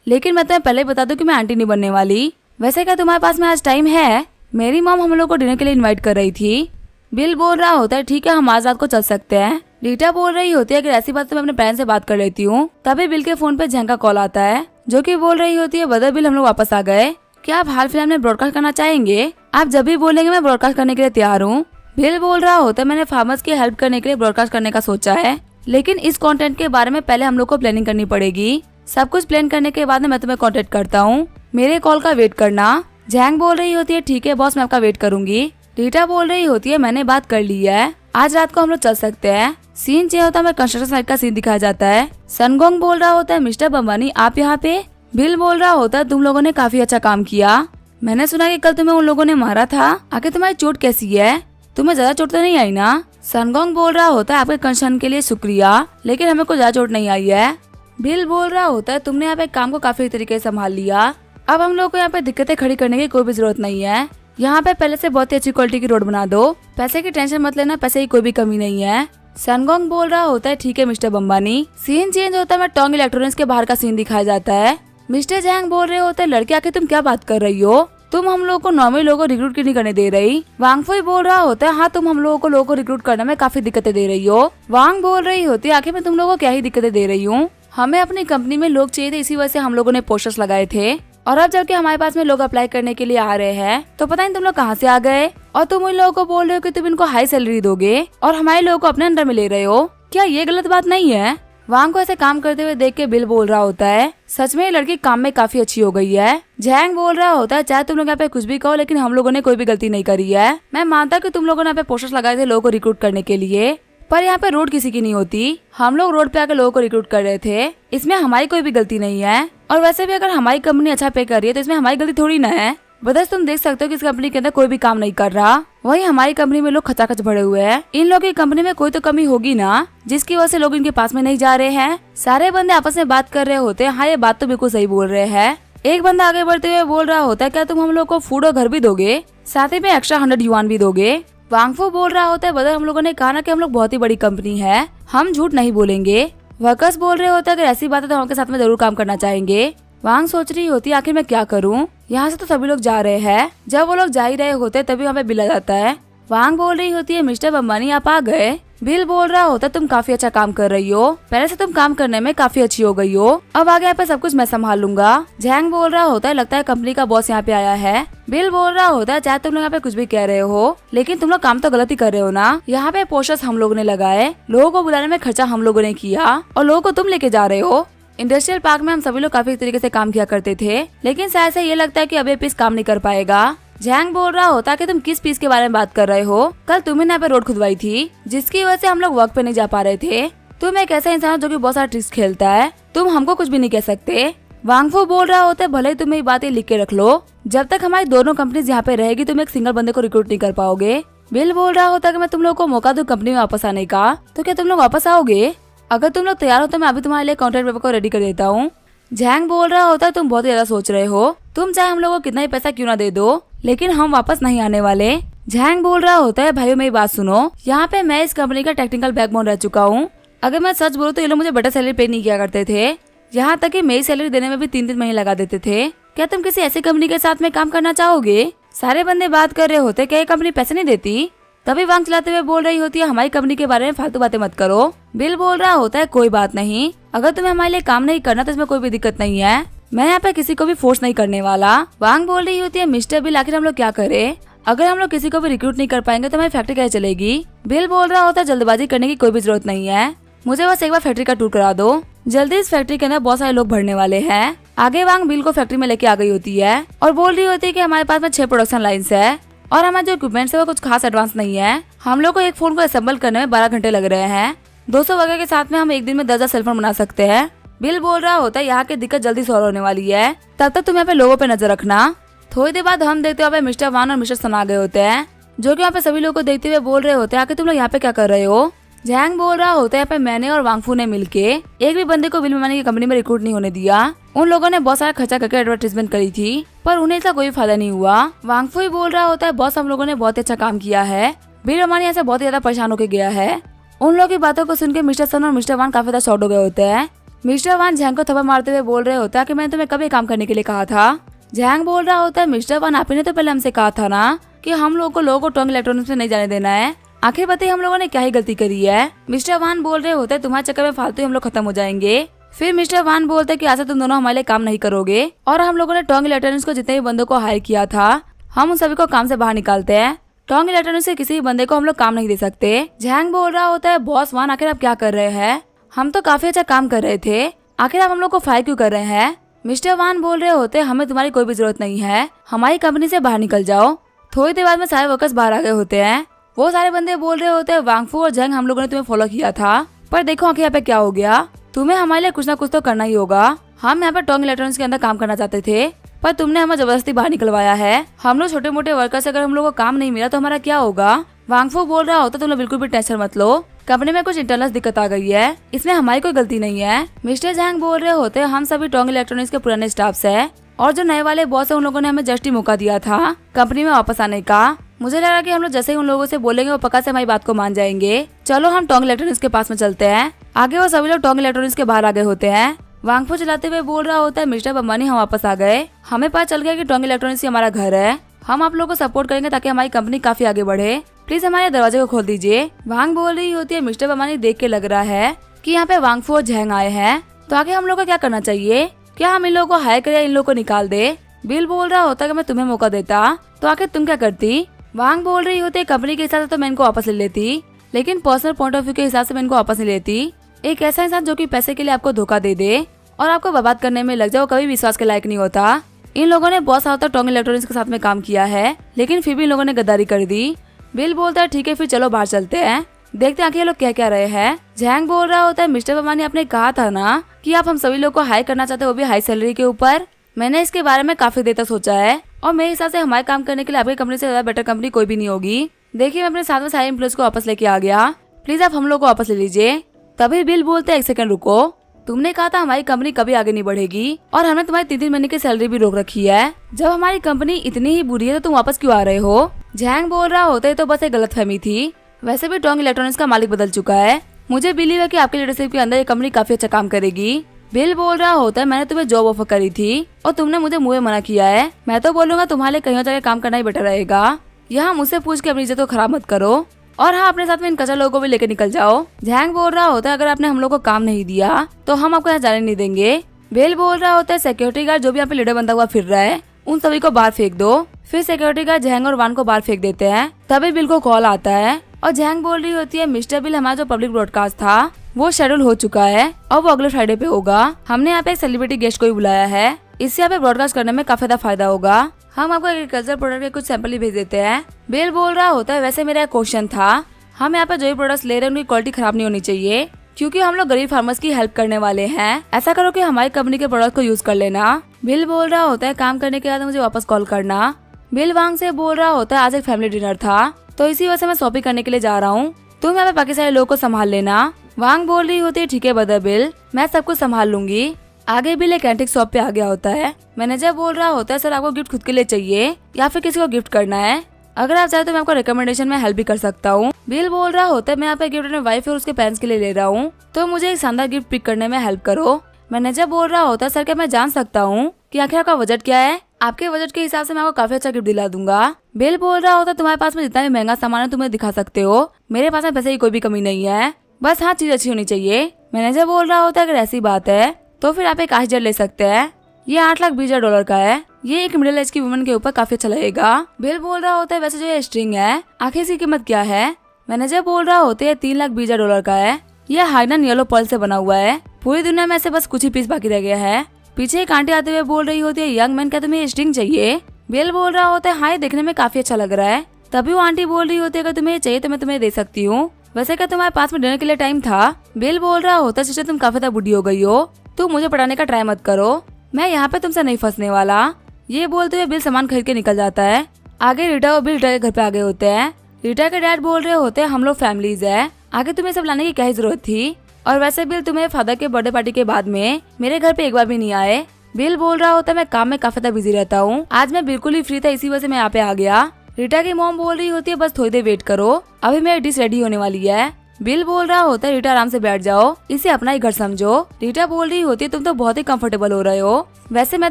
लेकिन मैं तुम्हें पहले ही बता दूं कि मैं आंटी नहीं बनने वाली। वैसे क्या तुम्हारे पास में आज टाइम है? मेरी मॉम हम लोग को डिनर के लिए इनवाइट कर रही थी। बिल बोल रहा होता है ठीक है हम आज रात को चल सकते हैं। रीटा बोल रही होती है अगर ऐसी बात तो मैं अपने पेरेंट्स से बात कर लेती हूँ। तभी बिल के फोन पे झैंग का कॉल आता है जो कि बोल रही होती है ब्रदर बिल हम लोग वापस आ गए, क्या आप हाल फिलहाल में ब्रॉडकास्ट करना चाहेंगे? आप जब भी बोलेंगे मैं ब्रॉडकास्ट करने के लिए तैयार हूँ। बिल बोल रहा होता है मैंने फार्मर्स की हेल्प करने के लिए ब्रॉडकास्ट करने का सोचा है, लेकिन इस कंटेंट के बारे में पहले हम लोग को प्लानिंग करनी पड़ेगी। सब कुछ प्लान करने के बाद मैं तुम्हें कांटेक्ट करता हूँ, मेरे कॉल का वेट करना। झैंग बोल रही होती है ठीक है बॉस मैं आपका वेट करूंगी। रीटा बोल रही होती है मैंने बात कर ली है, आज रात को हम लोग चल सकते हैं। सीन चाहिए होता है कंस्ट्रक्शन साइट का सीन दिखाया जाता है। सनगोंग बोल रहा होता है मिस्टर बम्बानी आप यहाँ पे? बिल बोल रहा होता है तुम लोगों ने काफी अच्छा काम किया, मैंने सुना कि कल तुम्हें उन लोगों ने मारा था, आखिर तुम्हारी चोट कैसी है? तुम्हें ज्यादा चोट तो नहीं आई ना? सनगोंग बोल रहा होता है आपके कंसर्न के लिए शुक्रिया, लेकिन हमें कोई ज्यादा चोट नहीं आई है। बिल बोल रहा होता है तुमने यहाँ पे काम को काफी तरीके से संभाल लिया, अब हम लोग को यहाँ पे दिक्कतें खड़ी करने की कोई भी जरूरत नहीं है। यहाँ पे पहले से बहुत ही अच्छी क्वालिटी की रोड बना दो, पैसे की टेंशन मत लेना, पैसे की कोई भी कमी नहीं है। सनगोंग बोल रहा होता है ठीक है मिस्टर बम्बानी। सीन चेंज होता है मैं टोंग इलेक्ट्रॉनिक्स के बाहर का सीन दिखाया जाता है। मिस्टर झैंग बोल रहे होते हैं लड़के आके तुम क्या बात कर रही हो, तुम हम लोग को नॉर्मल लोगों को रिक्रूट क्यों नहीं करने दे रही? वांगफुई बोल रहा होता है हाँ तुम हम लोगों को रिक्रूट करने में काफी दिक्कतें दे रही हो। वांग बोल रही होती है आखिर मैं तुम लोगों को क्या ही दिक्कतें दे रही हूँ, हमें अपनी कंपनी में लोग चाहिए थे इसी वजह से हम लोगों ने पोस्टर्स लगाए थे, और अब जबकि हमारे पास में लोग अप्लाई करने के लिए आ रहे हैं तो पता नहीं तुम लोग कहाँ से आ गए, और तुम उन लोगों को बोल रहे हो कि तुम इनको हाई सैलरी दोगे और हमारे लोगों को अपने अंडर में ले रहे हो, क्या ये गलत बात नहीं है? वांग को ऐसे काम करते हुए देख के बिल बोल रहा होता है सच में ये लड़की काम में काफी अच्छी हो गई है। झैंग बोल रहा होता है चाहे तुम लोग यहाँ पे कुछ भी कहो लेकिन हम लोगों ने कोई भी गलती नहीं करी है। मैं मानता कि तुम लोगों ने यहाँ पे पोस्टर्स लगाए थे लोगों को रिक्रूट करने के लिए, पर यहाँ पे रोड किसी की नहीं होती, हम लोग रोड पे आकर लोगों को रिक्रूट कर रहे थे, इसमें हमारी कोई भी गलती नहीं है। और वैसे भी अगर हमारी कंपनी अच्छा पे कर रही है तो इसमें हमारी गलती थोड़ी ना है। ब्रदर्स तुम देख सकते हो कि इस कंपनी के अंदर कोई भी काम नहीं कर रहा, वहीं हमारी कंपनी में लोग खचाखच भरे हुए हैं। इन लोगों की कंपनी में कोई तो कमी होगी ना, जिसकी वजह से लोग इनके पास में नहीं जा रहे हैं। सारे बंदे आपस में बात कर रहे होते हैं। हाँ, ये बात तो बिल्कुल सही बोल रहे हैं। एक बंदा आगे बढ़ते हुए बोल रहा होता है, क्या तुम हम लोग को फूड और घर भी दोगे, साथ ही में एक्स्ट्रा 100 युआन भी दोगे। वांगफू बोल रहा होता है, ब्रदर हम लोगों ने कहा ना कि हम लोग बहुत ही बड़ी कंपनी है, हम झूठ नहीं बोलेंगे। वर्कर्स बोल रहे होते हैं, अगर ऐसी बात है तो हम उनके साथ में जरूर काम करना चाहेंगे। वांग सोच रही होती है, आखिर मैं क्या करूं, यहाँ से तो सभी लोग जा रहे हैं। जब वो लोग जा ही रहे होते तभी वहाँ पे बिल आ जाता है। वांग बोल रही होती है, मिस्टर अंबानी आप आ गए। बिल बोल रहा होता है, तुम काफी अच्छा काम कर रही हो, पहले से तुम काम करने में काफी अच्छी हो गई हो, अब आगे यहाँ पे सब कुछ मैं संभाल लूंगा। जैंग बोल रहा होता है, लगता है कंपनी का बॉस यहाँ पे आया है। बिल बोल रहा होता है, चाहे तुम लोग यहाँ पे कुछ भी कह रहे हो, लेकिन तुम लोग काम तो गलत ही कर रहे हो ना। यहाँ पे पोस्टर्स हम लोगों ने लगाए, लोगों को बुलाने में खर्चा हम लोगों ने किया और लोगों को तुम लेके जा रहे हो। इंडस्ट्रियल पार्क में हम सभी लोग काफी तरीके से काम किया करते थे, लेकिन शायद से ये लगता है कि अब ये पीस काम नहीं कर पाएगा। जैंग बोल रहा होता कि तुम किस पीस के बारे में बात कर रहे हो, कल तुम्हें यहाँ पे रोड खुदवाई थी, जिसकी वजह से हम लोग वर्क पे नहीं जा पा रहे थे। तुम एक ऐसा इंसान हो जो कि बहुत सारा ट्रिक्स खेलता है, तुम हमको कुछ भी नहीं कह सकते। वांगफू बोल रहा होता है, भले ही तुम ये बातें लिख के रख लो, जब तक हमारी दोनों कंपनीज यहाँ पे रहेगी तुम एक सिंगल बंदे को रिक्रूट नहीं कर पाओगे। बिल बोल रहा होता है कि मैं तुम लोग को मौका दूं कंपनी में वापस आने का, तो क्या तुम लोग वापस आओगे? अगर तुम लोग तैयार हो तो मैं अभी तुम्हारे लिए कॉन्ट्रैक्ट पेपर को रेडी कर देता हूँ। जैंग बोल रहा होता है, तुम बहुत ज्यादा सोच रहे हो, तुम चाहे हम लोग को कितना ही पैसा क्यों ना दे दो, लेकिन हम वापस नहीं आने वाले। जैंग बोल रहा होता है, भाइयों मेरी बात सुनो, यहाँ पे मैं इस कंपनी का टेक्निकल बैकबोन रह चुका हूँ। अगर मैं सच बोलूँ तो ये लोग मुझे बेटर सैलरी पे नहीं किया करते थे, यहाँ तक कि मेरी सैलरी देने में भी 3-3 महीने लगा देते थे। क्या तुम किसी ऐसी कंपनी के साथ में काम करना चाहोगे? सारे बंदे बात कर रहे होते, क्या ये कंपनी पैसे नहीं देती? तभी वांग चलाते हुए बोल रही होती है, हमारी कंपनी के बारे में फालतू बातें मत करो। बिल बोल रहा होता है, कोई बात नहीं, अगर तुम्हें हमारे लिए काम नहीं करना तो इसमें कोई भी दिक्कत नहीं है, मैं यहाँ पे किसी को भी फोर्स नहीं करने वाला। वांग बोल रही होती है, मिस्टर बिल आखिर हम लोग क्या करें, अगर हम लोग किसी को भी रिक्रूट नहीं कर पाएंगे तो हमारी फैक्ट्री कैसे चलेगी? बिल बोल रहा होता है, जल्दबाजी करने की कोई भी जरूरत नहीं है, मुझे बस एक बार फैक्ट्री का टूर करा दो, जल्दी इस फैक्ट्री के अंदर बहुत सारे लोग भरने वाले हैं। आगे वांग बिल को फैक्ट्री में लेके आ गई होती है और बोल रही होती है कि हमारे पास में 6 प्रोडक्शन लाइन्स है और हमारे जो इक्विपमेंट्स है वो कुछ खास एडवांस नहीं है, हम लोग को एक फोन को असेंबल करने में 12 घंटे लग रहे हैं, 200 वगैरह के साथ में हम एक दिन में 10 सेलफोन बना सकते हैं। बिल बोल रहा होता है, यहाँ की दिक्कत जल्दी सॉल्व होने वाली है, तब तक तुम यहाँ पे लोगों पे नजर रखना। थोड़ी देर बाद हम देखते हुए मिस्टर वान और मिस्टर सन आ गए होते हैं, जो कि यहाँ पे सभी लोगों को देखते हुए बोल रहे होते हैं, आखिर तुम लोग यहाँ पे क्या कर रहे हो? जैंग बोल रहा होता है, यहाँ पे मैंने और वांगफू ने मिलके एक भी बंदे को बिल मैंने की कंपनी में रिक्रूट नहीं होने दिया। उन लोगों ने बहुत सारा खर्चा करके एडवर्टाइजमेंट करी थी, पर उन्हें इसका कोई फायदा नहीं हुआ। वांगफू ही बोल रहा होता है, बॉस हम लोगों ने बहुत अच्छा काम किया है, बिल हमारे यहाँ से बहुत ज्यादा परेशान होकर गया है। उन लोगों की बातों को सुन के मिस्टर सन और मिस्टर वान काफी ज्यादा शॉर्ट हो गए होते हैं। मिस्टर वान जैंग को थप्पड़ मारते हुए बोल रहे होता है कि मैंने तुम्हें कभी काम करने के लिए कहा था। जैंग बोल रहा होता है, मिस्टर वान आप ही ने तो पहले हमसे कहा था ना कि हम लोगों को टोंग इलेक्ट्रॉनिक्स में नहीं जाने देना है, आखिर बताइए हम लोगों ने क्या ही गलती करी है? मिस्टर वान बोल रहे होते हैं, तुम्हारे चक्कर में फालतू ही हम लोग खत्म हो जाएंगे। फिर मिस्टर वान बोलते हैं कि आज से तुम दोनों हमारे लिए काम नहीं करोगे और हम लोगों ने टोंग इलेक्ट्रॉनिक्स को जितने भी बंदों को हायर किया था हम उन सभी को काम से बाहर निकालते हैं। टोंग इलेक्ट्रॉनिक्स के किसी भी बंदे को हम लोग काम नहीं दे सकते। जैंग बोल रहा होता है, बॉस वान आखिर आप क्या कर रहे हैं? हम तो काफी अच्छा काम कर रहे थे, आखिर आप हम लोग को फायर क्यों कर रहे हैं? मिस्टर वान बोल रहे होते, हमें तुम्हारी कोई भी जरूरत नहीं है, हमारी कंपनी से बाहर निकल जाओ। थोड़ी देर बाद में सारे वर्कर्स बाहर आ गए होते हैं। वो सारे बंदे बोल रहे होते हैं, वांगफू और जैंग हम लोगों ने तुम्हें फॉलो किया था, पर देखो आखिर यहाँ पे क्या हो गया, तुम्हें हमारे लिए कुछ ना कुछ तो करना ही होगा। हम यहाँ पे टोंग इलेक्ट्रॉनिक्स के अंदर काम करना चाहते थे, पर तुमने हमें जबरदस्ती बाहर निकलवाया है। हम लोग छोटे मोटे वर्कर से अगर हम लोग को काम नहीं मिला तो हमारा क्या होगा? वांगफू बोल रहा होता, तुम लोग बिल्कुल भी टेंशन मत लो, कंपनी में कुछ इंटरनल दिक्कत आ गई है, इसमें हमारी कोई गलती नहीं है। मिस्टर जैंग बोल रहे होते, हम सभी टोंग इलेक्ट्रॉनिक्स के पुराने स्टाफ है और जो नए वाले बॉस है उन लोगों ने हमें जस्ट ही मौका दिया था कंपनी में वापस आने का। मुझे लगा कि हम लोग जैसे ही उन लोगों से बोलेंगे वो पक्का से हमारी बात को मान जाएंगे। चलो हम टोंग इलेक्ट्रॉनिक्स के पास में चलते हैं। आगे वो सभी लोग टोंग इलेक्ट्रॉनिक्स के बाहर आ गए होते हैं। वांगफू चलाते हुए बोल रहा होता है, मिस्टर अंबानी हम वापस आ गए, हमें पता चल गया कि टोंग इलेक्ट्रॉनिक्स ही हमारा घर है, हम आप लोगों को सपोर्ट करेंगे ताकि हमारी कंपनी काफी आगे बढ़े, प्लीज हमारे दरवाजे को खोल दीजिए। वांग बोल रही होती है, मिस्टर अंबानी देख के लग रहा है कि यहाँ पे वांगफू और जैंग आए हैं, तो आगे हम लोग को क्या करना चाहिए? क्या हम इन लोगों को हायर करें या इन लोगों को निकाल दे? बिल बोल रहा होता है कि मैं तुम्हें मौका देता तो आखिर तुम क्या करती? वांग बोल रही होती है, कंपनी के हिसाब से तो मैं इनको वापस ले लेती, लेकिन पर्सनल पॉइंट ऑफ व्यू के हिसाब से मैं इनको वापस नहीं लेती। एक ऐसा इंसान जो कि पैसे के लिए आपको धोखा दे दे और आपको बर्बाद करने में लग जाए, वो कभी विश्वास के लायक नहीं होता। इन लोगों ने बहुत सालों तक टोंग इलेक्ट्रॉनिक्स के साथ में काम किया है, लेकिन फिर भी इन लोगों ने गद्दारी कर दी। बिल बोलता है, ठीक है फिर चलो बाहर चलते हैं, देखते हैं आखिर ये लोग क्या क्या रहे हैं। जैंग बोल रहा होता है, मिस्टर अंबानी आपने कहा था ना कि आप हम सभी लोग को हायर करना चाहते हो, वो भी हाई सैलरी के ऊपर। मैंने इसके बारे में काफी देर तक सोचा है और मेरे हिसाब से हमारे काम करने के लिए आपकी कंपनी से ज्यादा बेटर कंपनी कोई भी नहीं होगी। देखिए मैं अपने साथ में सारे एम्प्लॉयज को वापस लेके आ गया, प्लीज आप हम लोग को वापस ले लीजिए। तभी बिल बोलते हैं 1 सेकंड रुको, तुमने कहा था हमारी कंपनी कभी आगे नहीं बढ़ेगी और हमने तुम्हारी 3 महीने की सैलरी भी रोक रखी है। जब हमारी कंपनी इतनी ही बुरी है तो तुम वापस क्यों आ रहे हो? जैंग बोल रहा होता है तो बस एक गलतफहमी थी, वैसे भी टोंग इलेक्ट्रॉनिक्स का मालिक बदल चुका है। मुझे बिलीव है कि आपके लीडरशिप के अंदर ये कंपनी काफी अच्छा काम करेगी। बिल बोल रहा होता है मैंने तुम्हें जॉब ऑफर करी थी और तुमने मुझे मुंह में मना किया है। मैं तो बोलूंगा तुम्हारे लिए कहीं और जगह काम करना ही बेटर रहेगा। यहाँ मुझसे पूछ के अपनी इज्जत को खराब मत करो और हाँ अपने साथ में इन कचरा लोगों को भी लेकर निकल जाओ। जैंग बोल रहा होता है अगर आपने हम लोग को काम नहीं दिया तो हम आपको यहाँ जाने नहीं देंगे। बिल बोल रहा होता है सिक्योरिटी गार्ड जो भी यहाँ पे लीडर बनता हुआ फिर रहा है उन सभी को बाहर फेंक दो। फिर सिक्योरिटी गार्ड जैंग और वान को बाहर फेंक देते हैं। तभी बिल को कॉल आता है और जैंग बोल रही होती है मिस्टर बिल हमारा जो पब्लिक ब्रॉडकास्ट था वो शेड्यूल हो चुका है और वो अगले फ्राइडे पे होगा। हमने यहाँ पे एक सेलिब्रिटी गेस्ट को भी बुलाया है, इससे यहाँ पे ब्रॉडकास्ट करने में काफी ज्यादा फायदा होगा। हम आपको एग्रीकल्चर प्रोडक्ट के कुछ सैंपल ही भेज देते हैं। बिल बोल रहा होता है वैसे मेरा एक क्वेश्चन था, हम यहाँ पे जो भी प्रोडक्ट्स ले रहे हैं उनकी क्वालिटी खराब नहीं होनी चाहिए क्योंकि हम लोग गरीब फार्मर्स की हेल्प करने वाले हैं। ऐसा करो कि हमारी कंपनी के प्रोडक्ट को यूज कर लेना। बिल बोल रहा होता है काम करने के बाद मुझे वापस कॉल करना। बिल वांग से बोल रहा होता है आज एक फैमिली डिनर था तो इसी वजह से मैं शॉपिंग करने के लिए जा रहा हूँ, तुम यहाँ पे बाकी सारे लोगों को संभाल लेना। वांग बोल रही होती है ठीक है ब्रदर बिल, मैं सब कुछ संभाल लूंगी। आगे बिल एक एंटीक शॉप पे आ गया होता है। मैनेजर बोल रहा होता है सर आपको गिफ्ट खुद के लिए चाहिए या फिर किसी को गिफ्ट करना है? अगर आप चाहे तो मैं आपको रिकमेंडेशन में हेल्प भी कर सकता हूँ। बिल बोल रहा होता है मैं यहाँ पे गिफ्ट अपने वाइफ और उसके पेरेंट्स के लिए ले रहा हूँ तो मुझे एक शानदार गिफ्ट पिक करने में हेल्प करो। मैनेजर बोल रहा होता है सर क्या मैं जान सकता हूँ कि आखिर आपका बजट क्या है? आपके बजट के हिसाब से मैं आपको काफी अच्छा गिफ्ट दिला दूंगा। बिल बोल रहा होता है तुम्हारे पास में जितना भी महंगा सामान है तुम्हें दिखा सकते हो, मेरे पास में पैसे की कोई भी कमी नहीं है, बस हाँ चीज अच्छी होनी चाहिए। मैनेजर बोल रहा होता है अगर ऐसी बात है तो फिर आप एक आइसजेट ले सकते हैं, ये $8,20,000 का है, ये एक मिडिल एज की वुमन के ऊपर काफी अच्छा लगेगा। बिल बोल रहा होता है वैसे जो ये स्ट्रिंग है आखिर इसकी कीमत क्या है? मैनेजर बोल रहा होता है $3,20,000 का है, ये हाइडन येलो पर्ल से बना हुआ है, पूरी दुनिया में ऐसे बस कुछ ही पीस बाकी रह गया है। पीछे एक आंटी आते हुए बोल रही होती है यंग मैन क्या तुम्हें ये स्ट्रिंग चाहिए? बिल बोल रहा होता है हाँ ये देखने में काफी अच्छा लग रहा है। तभी वो आंटी बोल रही होती है अगर तुम्हें चाहिए तो मैं तुम्हें दे सकती हूँ, वैसे क्या तुम्हारे पास में डिनर के लिए टाइम था? बिल बोल रहा होता है सिस्टर तुम काफी ज्यादा बुढ़ी हो गई हो, तुम मुझे पढ़ाने का ट्राई मत करो, मैं यहाँ पे तुमसे नहीं फंसने वाला। ये बोलते हुए बिल सामान खरीद के निकल जाता है। आगे रीटा और बिल रीटा के घर पे आ गए होते हैं। रीटा के डैड बोल रहे होते हैं हम लोग फैमिलीज है, आगे तुम्हें सब लाने की क्या जरूरत थी, और वैसे बिल तुम्हें फादर के बर्थडे पार्टी के बाद में मेरे घर पे एक बार भी नहीं आए। बिल बोल रहा होता है मैं काम में काफी ज्यादा बिजी रहता हूँ, आज मैं बिल्कुल ही फ्री था इसी वजह से मैं यहाँ पे आ गया। रीटा की मॉम बोल रही होती है बस थोड़ी देर वेट करो, अभी मेरी डिश रेडी होने वाली है। बिल बोल रहा होता है रीटा आराम से बैठ जाओ, इसे अपना ही घर समझो। रीटा बोल रही होती है तुम तो बहुत ही कंफर्टेबल हो रहे हो, वैसे मैं